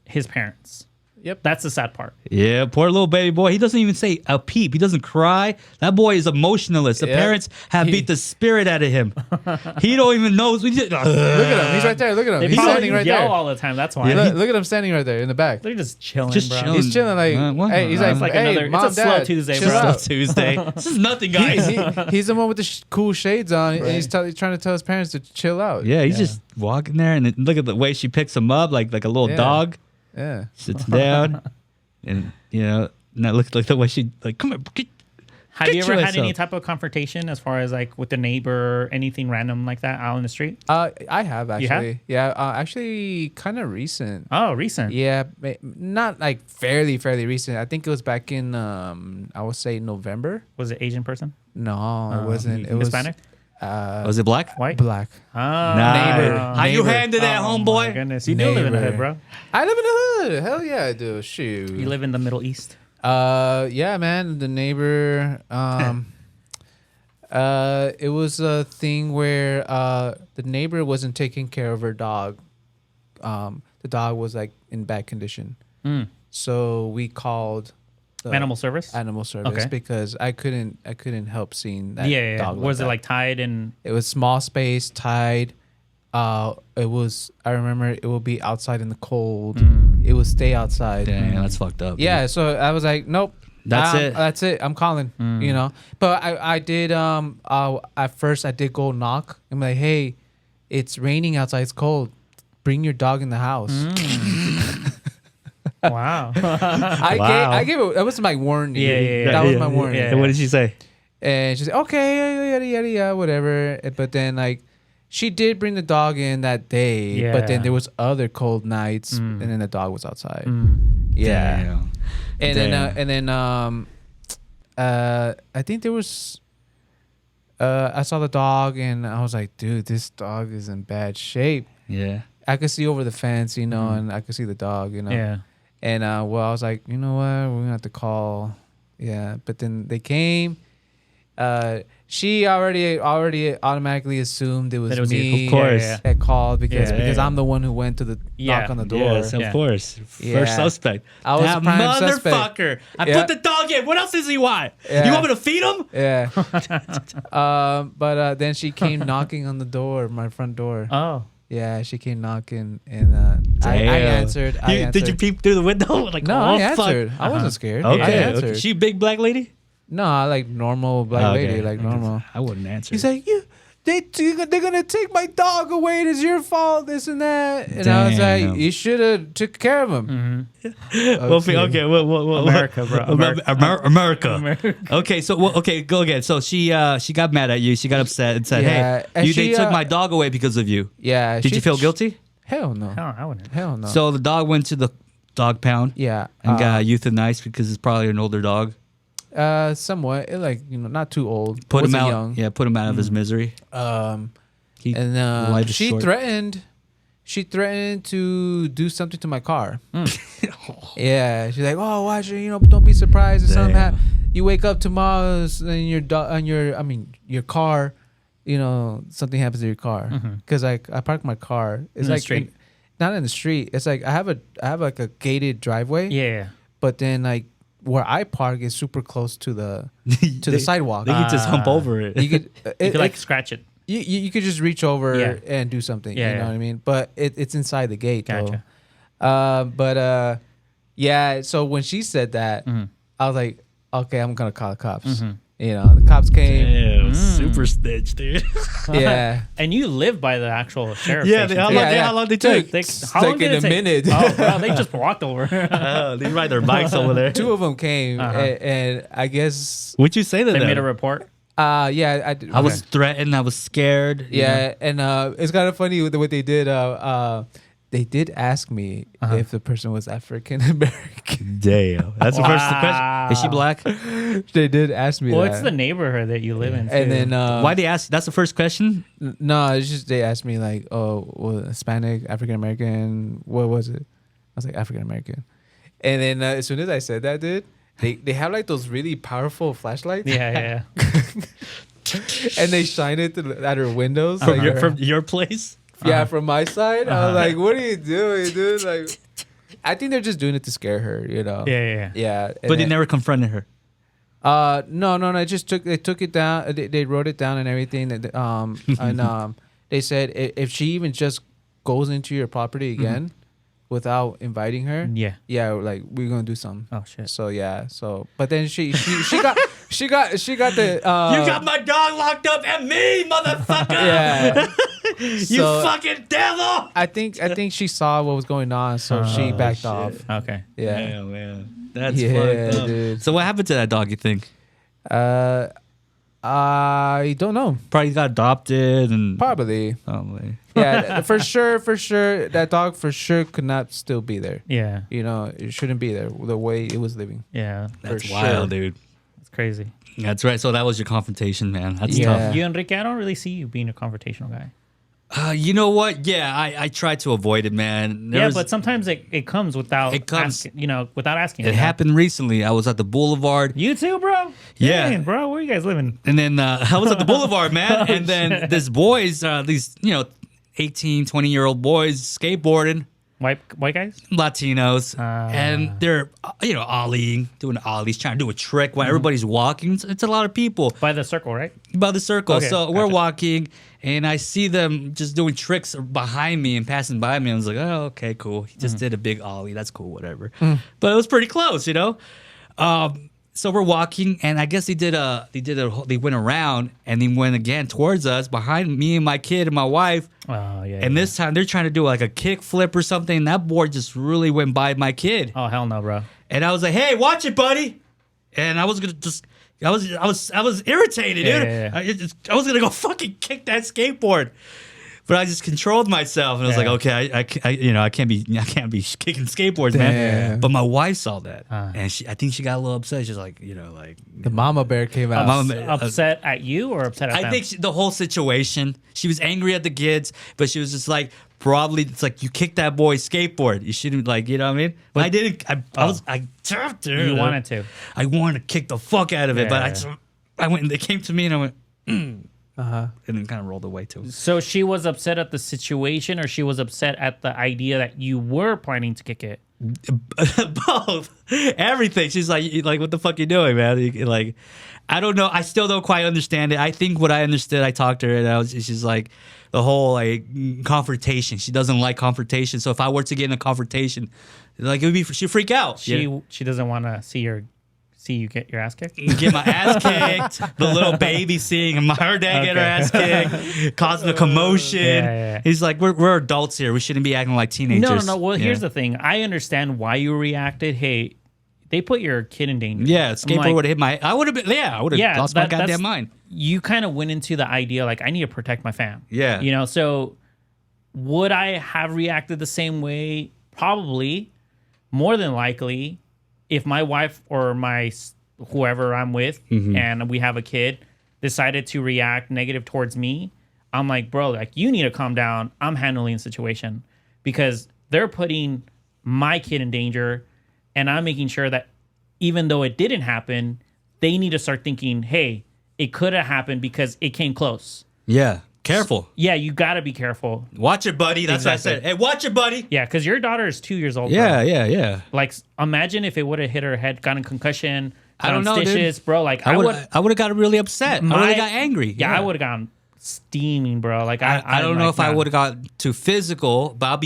his parents. Yep. That's the sad part. Yeah, poor little baby boy. He doesn't even say a peep. He doesn't cry. That boy is emotionless. The Yep. parents have beat the spirit out of him. He don't even know. Look at him. He's right there. Look at him. They He's probably standing right yell there. all the time. That's why. Look at him standing right there in the back. They're just chilling, Just bro. chilling. He's chilling like, hey, he's like, It's like hey, another. mom, It's a slow dad, Tuesday, chill bro. out. Tuesday. This is nothing, guys. He's the one with the cool shades on, and he's trying to tell his parents to chill out. Yeah, he's just walking there, and then look at the way she picks him up, like a little Yeah. dog. Yeah. Sits down, and now look like the way she come here. Have you Get ever your had ass any up. type of confrontation as far as like with the neighbor or anything random like that out in the street? I have actually. have? Yeah, actually, kind of recent. Oh, recent. Yeah, not like fairly recent. I think it was back in I would say November. Was it Asian person? No, it wasn't. It was Hispanic? Was it black? White? black. Oh, Neighbor. How you handle that, Oh, my homeboy? goodness. You do live in the hood, bro. I live in the hood. Hell yeah, I do. Shoot. You live in the Middle East. Yeah, man. The neighbor. It was a thing where the neighbor wasn't taking care of her dog. The dog was like in bad condition. So we called the Animal service? animal service Okay. because I couldn't help seeing that Yeah. dog. Was it that. like tied and It was small space, tied. It was. I remember it would be outside in the cold. It would stay outside. Dang, that's fucked up. Yeah, so I was like, nope. That's it. That's it. I'm calling. You know. But I did. At first I did go knock. I'm like, hey, it's raining outside. It's cold. bring your dog in the house. Wow. I gave it. That was my warning. Yeah. That was my warning. yeah. And what did she say? And she said, okay, yada, yada, yada, whatever. But then, like, she did bring the dog in that day. But then Yeah. there was other cold nights, and then the dog was outside. Mm. Yeah. Damn. And then I think there was, I saw the dog, and I was like, dude, this dog is in bad shape. Yeah. I could see over the fence, you know, and I could see the dog, you know. Yeah. And well, I was like, you know what, we're gonna have to call. Yeah, but then they came. She already automatically assumed it was That it was you. me Of course. Yeah. that called because Yeah. I'm the one who went to the knock on the door. Yes, of Yeah. course. Yeah. First suspect. I was that the prime suspect. motherfucker. I Yeah. put the dog in. What else does he want? Yeah. You want me to feed him? Yeah. But then she came knocking on the door, my front door. Oh. Yeah, she came knocking, and I Damn. answered. Did you peep through the window? Like, No, oh, I fuck. answered. I wasn't scared. Okay. I okay. answered. She a big black lady? No, I like normal black Okay. lady, like normal. I wouldn't answer. He's like, they're gonna take my dog away. It is your fault. This and that. And I was Damn. like, you should have took care of him. Okay. America, bro. America. Okay, so okay, go again. So she got mad at you. She got upset and said, Yeah, "Hey, and they she, took my dog away because of you." Yeah. Did you feel guilty? Hell no. Oh, I wouldn't. Hell no. So the dog went to the dog pound yeah. and got euthanized because it's probably an older dog. Somewhat. Like, you know, not too old. Put him Wasn't out. young. Yeah, put him out of his misery. He- And life is she short. threatened. She threatened to do something to my car. Hmm. Yeah, she's like, "Oh, watch it, you know, don't be surprised if something Damn. you wake up tomorrow and your car, you know, something happens to your car." Because I parked my car. It's In the like street. not in the street. It's like I have like a gated driveway. Yeah. But then like where I park is super close to the sidewalk. They could just hump over it. You could You could like scratch it. you could just reach over Yeah. and do something. Yeah, you know yeah. what I mean? But it's inside the gate. Gotcha. Though. Yeah. So when she said that, Mm-hmm. I was like, okay, I'm gonna call the cops. You know, the cops came. Damn, super snitch, dude. Yeah. And you live by the actual sheriff Yeah, station. how too. long- Yeah, how long they took? How long like did in it a take? minute. Oh, bro, they just walked over. They ride their bikes over there. Two of them came, Uh-huh. and I guess, What'd you say to They them? made a report. yeah, I did. I was threatened. I was scared. you know? Yeah, and it's kind of funny what they did. They did ask me if the person was African American. Damn. That's the first question. Is she black? They did ask me Well, that. it's the neighborhood that you live in. and too. then Why they ask? That's the first question. no, it's just they asked me like, oh, well, Hispanic, African American, what was it? I was like African American, and then as soon as I said that, dude, they have like those really powerful flashlights, yeah. and they shine it at her windows. From like your her- from your place. yeah, from my side, I was like, what are you doing, dude? Like, I think they're just doing it to scare her, you know? Yeah. Yeah, and But they then- never confronted her. No. They just took it down. They wrote it down and everything. And they said if she even just goes into your property again without inviting her, Yeah. like we're gonna do something. Oh shit. So yeah, but then she got the You got my dog locked up and me, motherfucker. yeah. You So, fucking devil. I think she saw what was going on, so she backed shit. off. Okay. Yeah. Yeah, man. That's Yeah, fucked up. dude. So what happened to that dog? You think? I don't know. Probably got adopted and Probably. probably. Yeah, for sure. That dog for sure could not still be there. Yeah. You know, it shouldn't be there the way it was living. Yeah. That's For wild, sure. dude. It's crazy. That's right. So that was your confrontation, man. That's Yeah. tough. You, Enrique, I don't really see you being a confrontational guy. You know what? Yeah, I try to avoid it, man. There Yeah, was- but sometimes it comes without It comes- asking, without asking. it happened recently. I was at the boulevard. You too, bro? Yeah. Dang, bro, where you guys living? And then I was at the boulevard, man. And then shit. this boys, these, 18, 20-year-old boys skateboarding, White guys? Latinos. Ah. And they're, ollieing, doing ollies, trying to do a trick while everybody's walking. It's a lot of people By the circle, right? by the circle. Okay, So we're gotcha. walking, and I see them just doing tricks behind me and passing by me. I was like, oh, okay, cool. He just did a big ollie. That's cool, whatever. But it was pretty close, so we're walking, and I guess they went around and they went again towards us behind me and my kid and my wife. Oh yeah. And this time they're trying to do like a kick flip or something. And that board just really went by my kid. Oh hell no, bro. And I was like, "Hey, watch it, buddy!" And I was gonna just, I was irritated, dude. Yeah. I was gonna go fucking kick that skateboard, but I just controlled myself, and I was like, "Okay, I can't be kicking skateboards, man." Damn. But my wife saw that, and I think she got a little upset. She's like, like The mama bear came out. Upset at you or upset at them? I think the whole situation. She was angry at the kids, but she was just like, probably it's like you kicked that boy's skateboard. You shouldn't you know what I mean? But I didn't. I tapped her. You wanted to. I wanted to kick the fuck out of it, Yeah. but I went and they came to me and I went, and then kind of rolled away too. So she was upset at the situation, or she was upset at the idea that you were planning to kick it? Both, everything. She's like, what the fuck you doing, man? Like, I don't know. I still don't quite understand it. I think what I understood, I talked to her, and she's like, the whole like confrontation. She doesn't like confrontation. So if I were to get in a confrontation, like she'd freak out. She doesn't want to see you get your ass kicked. Get my ass kicked. The little baby seeing her dad get her ass kicked, causing a commotion. Yeah. He's like, we're adults here. We shouldn't be acting like teenagers. No. Well, Yeah. here's the thing. I understand why you reacted. Hey, they put your kid in danger. Yeah, skateboard would have hit my. I would have been. Yeah, I would have lost my goddamn mind. You kind of went into the idea like I need to protect my fam. Yeah. So would I have reacted the same way? Probably, more than likely, if my wife or whoever I'm with and we have a kid decided to react negative towards me, I'm like, bro, like you need to calm down. I'm handling the situation because they're putting my kid in danger, and I'm making sure that even though it didn't happen, they need to start thinking, hey, it could have happened because it came close. Yeah, careful. Yeah, you got to be careful. Watch it, buddy. That's what I Exactly. said. Hey, watch it, buddy. Yeah, because your daughter is 2 years old. Yeah, bro. yeah. Like, imagine if it would have hit her head, gotten concussion, I don't gotten know, dude. stitches, bro. Like, I would have got really upset. I would have got angry. Yeah, I would have gotten steaming, bro. Like, I don't know if I would have got too physical, but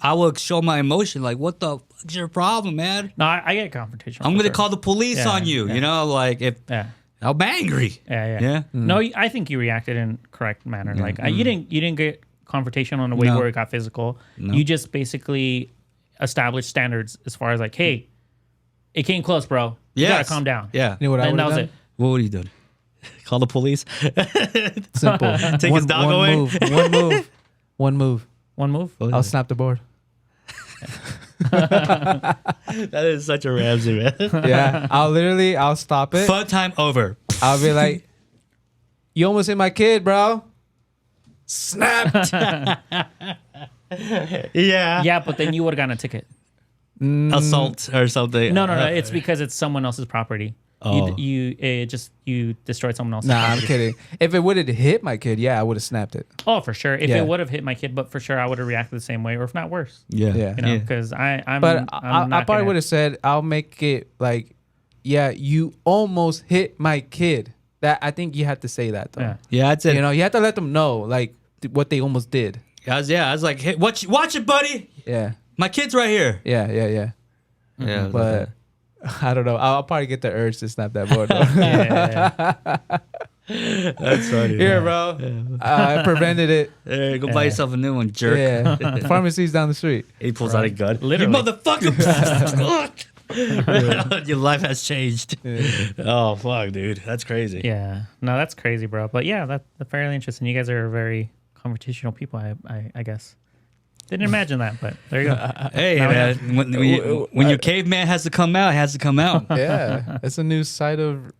I would show my emotion. Like, what the fuck's your problem, man? No, I get confrontational. I'm for gonna sure. call the police Yeah, on you. yeah. You know, like if Yeah. I'm angry. Yeah. No, I think you reacted in correct manner. Like, you didn't get confrontational in a way No. where it got physical. No. You just basically established standards as far as like, hey, it came close, bro. You gotta Yes. calm down. Yeah. You know what I And would that have was done? it. What would you do? Call the police? Simple. Take his dog away? Move. One move. One move. One move. I'll snap the board. That is such a Ramsey, man. Yeah. I'll stop it. Fun time over. I'll be like, you almost hit my kid, bro. Snapped. Yeah. Yeah, but then you would have gotten a ticket. Assault or something. No. It's because it's someone else's property. Oh. You destroyed someone else's Nah, I'm property. kidding. If it would have hit my kid, yeah, I would have snapped it. Oh, for sure. If Yeah. it would have hit my kid, but for sure I would have reacted the same way, or if not worse. Yeah. Yeah. You know, because I'm. But I'm I not probably gonna- would have said, I'll make it like, yeah, you almost hit my kid. That I think you had to say that though. Yeah. Yeah, that's it. You know, you have to let them know like what they almost did. I was like, hey, watch it, buddy. Yeah. My kid's right here. Yeah. Yeah. But I don't know. I'll probably get the urge to snap that board. Though. That's funny. Here, bro. I prevented it. Hey, go buy yourself a new one, jerk. Yeah. Pharmacy's down the street. He pulls out a gun. Literally. You motherfucker. Your life has changed. Oh, fuck, dude. That's crazy. Yeah. No, that's crazy, bro. But yeah, that's fairly interesting. You guys are very confrontational people, I guess. Didn't imagine that, but there you go. Hey, Now we man. When your caveman has to come out, it has to come out. Yeah. It's a new side of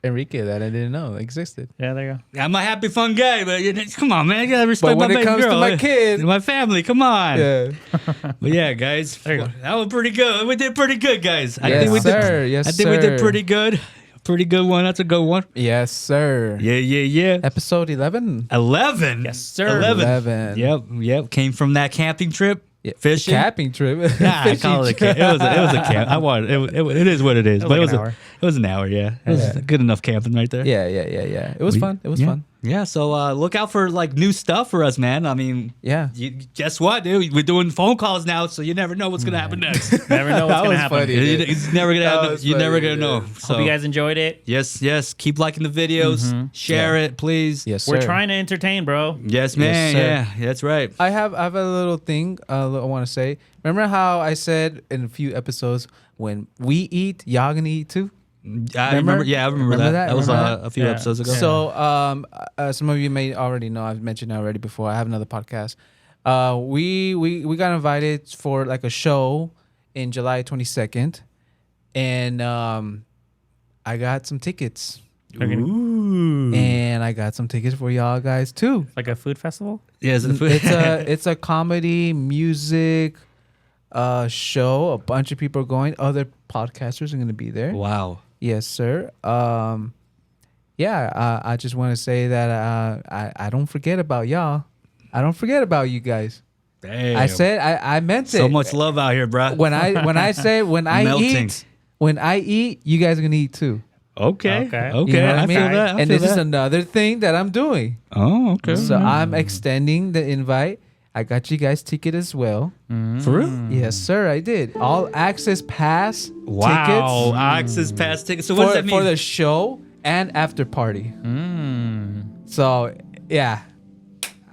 Enrique that I didn't know existed. Yeah, there you go. I'm a happy, fun guy, but come on, man. You gotta respect But when my it baby comes to girl. my kid- my family, come on. Yeah. But yeah, guys, There you go. that was pretty good. We did pretty good, guys. I Yes, think we sir. did. Yes, I think we did sir. pretty good. Pretty good one. That's a good one. Yes, sir. Yeah. Episode 11. 11. Yes, sir. 11. Yep. Came from that camping trip. Yeah. Fishing. Capping trip. Nah, I call it a camp. It was a camp. I wanted it is what it is. It was But like it was an hour. it was an hour. Yeah, it was good enough camping right there. Yeah. It was fun. It was fun. Yeah, so look out for like new stuff for us, man. I mean, Yeah. guess what, dude? We're doing phone calls now, so you never know what's gonna happen next. Never know what's That gonna was happen. funny. dude. It's never gonna That happen. was You're never funny, gonna know. dude. So Hope you guys enjoyed it. yes. Keep liking the videos, share it, please. Yes, We're sir. trying to entertain, bro. Yes, man. sir. Yeah, that's right. I have a little thing I want to say. Remember how I said in a few episodes, when we eat, y'all gonna eat too? I remember. Yeah, I remember that. That was Remember a few Yeah. episodes ago. So, some of you may already know. I've mentioned it already before. I have another podcast. We got invited for like a show in July 22nd, and I got some tickets, and I got some tickets for y'all guys too. Like a food festival. yeah, It's a comedy music show. A bunch of people are going. Other podcasters are going to be there. wow. Yes, sir. I just want to say that I don't forget about y'all. I don't forget about you guys. Damn. I said I meant it. so much love out here, bro. when I say when I Melting. eat, you guys are gonna eat too. Okay. Okay. Okay. You know what I I mean? feel that. I And feel this is that. another thing that I'm doing. Oh, okay. So I'm extending the invite. I got you guys ticket as well. For real? Yes, sir. I did all access pass Wow. tickets Access pass tickets. So what does that mean? for the show and after party. So yeah,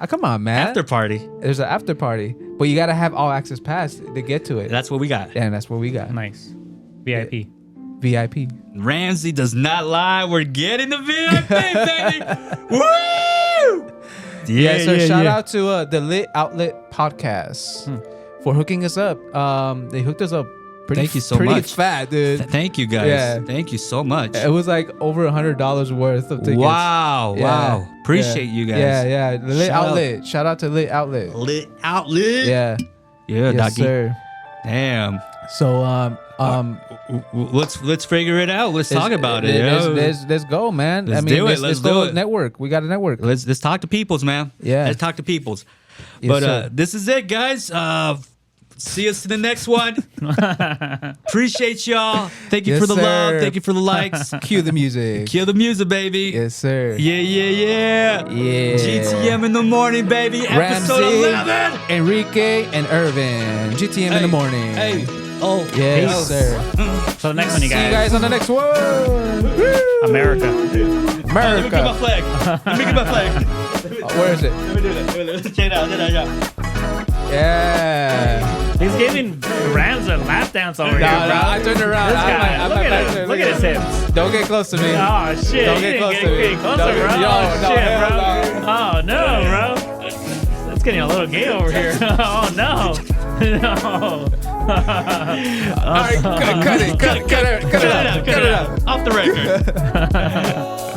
come on, man. After party. There's an after party, but you gotta have all access pass to get to it. That's what we got. And that's what we got. Nice. VIP. VIP. Ramsey does not lie. We're getting the VIP, baby. Woo! Yeah, so shout out to the Lit Outlet Podcast for hooking us up. They hooked us up pretty, Thank you so pretty much. fat, dude. Thank you guys. Yeah. Thank you so much. It was like over $100 worth of tickets. Wow. Yeah, Wow. Appreciate yeah. you guys. Yeah. The Lit Shout out. Outlet. Shout out to Lit Outlet. Lit outlet. Yeah. Yeah, Yes, doggy. sir. Damn. So Let's figure it out. Let's talk about it. yo. Let's go, man. Let's do it. Let's do go it. network. We got a network. Let's talk to peoples, man. Yeah. Let's talk to peoples. Yes, But sir. this is it, guys. See us to the next one. Appreciate y'all. Thank you Yes, for the love. sir. Thank you for the likes. Cue the music. Kill the music, baby. Yes, sir. Yeah. Yeah. GTM in the morning, baby. Episode Ramsey, 11. Enrique, and Irvin. GTM in the morning. Hey. Oh. Yes, Peace. sir. So the next one, you See you guys. guys on the next one. Woo! America. Let me get my America. flag. Let me get my flag. Where is it? Let me do that. Check it out. Yeah. He's giving Rams a lap dance over here, No, bro. I turned around. This I'm guy, like- I'm look like at back him. there. Look at his hips. Don't get close to me. Oh shit! Don't You get didn't close to me. get closer, Don't get- bro. Yo, Oh, no, shit, hell bro. Oh no, bro. It's getting a little gay over here. Oh no. No. All right, cut it out. Cut it out. Off the record.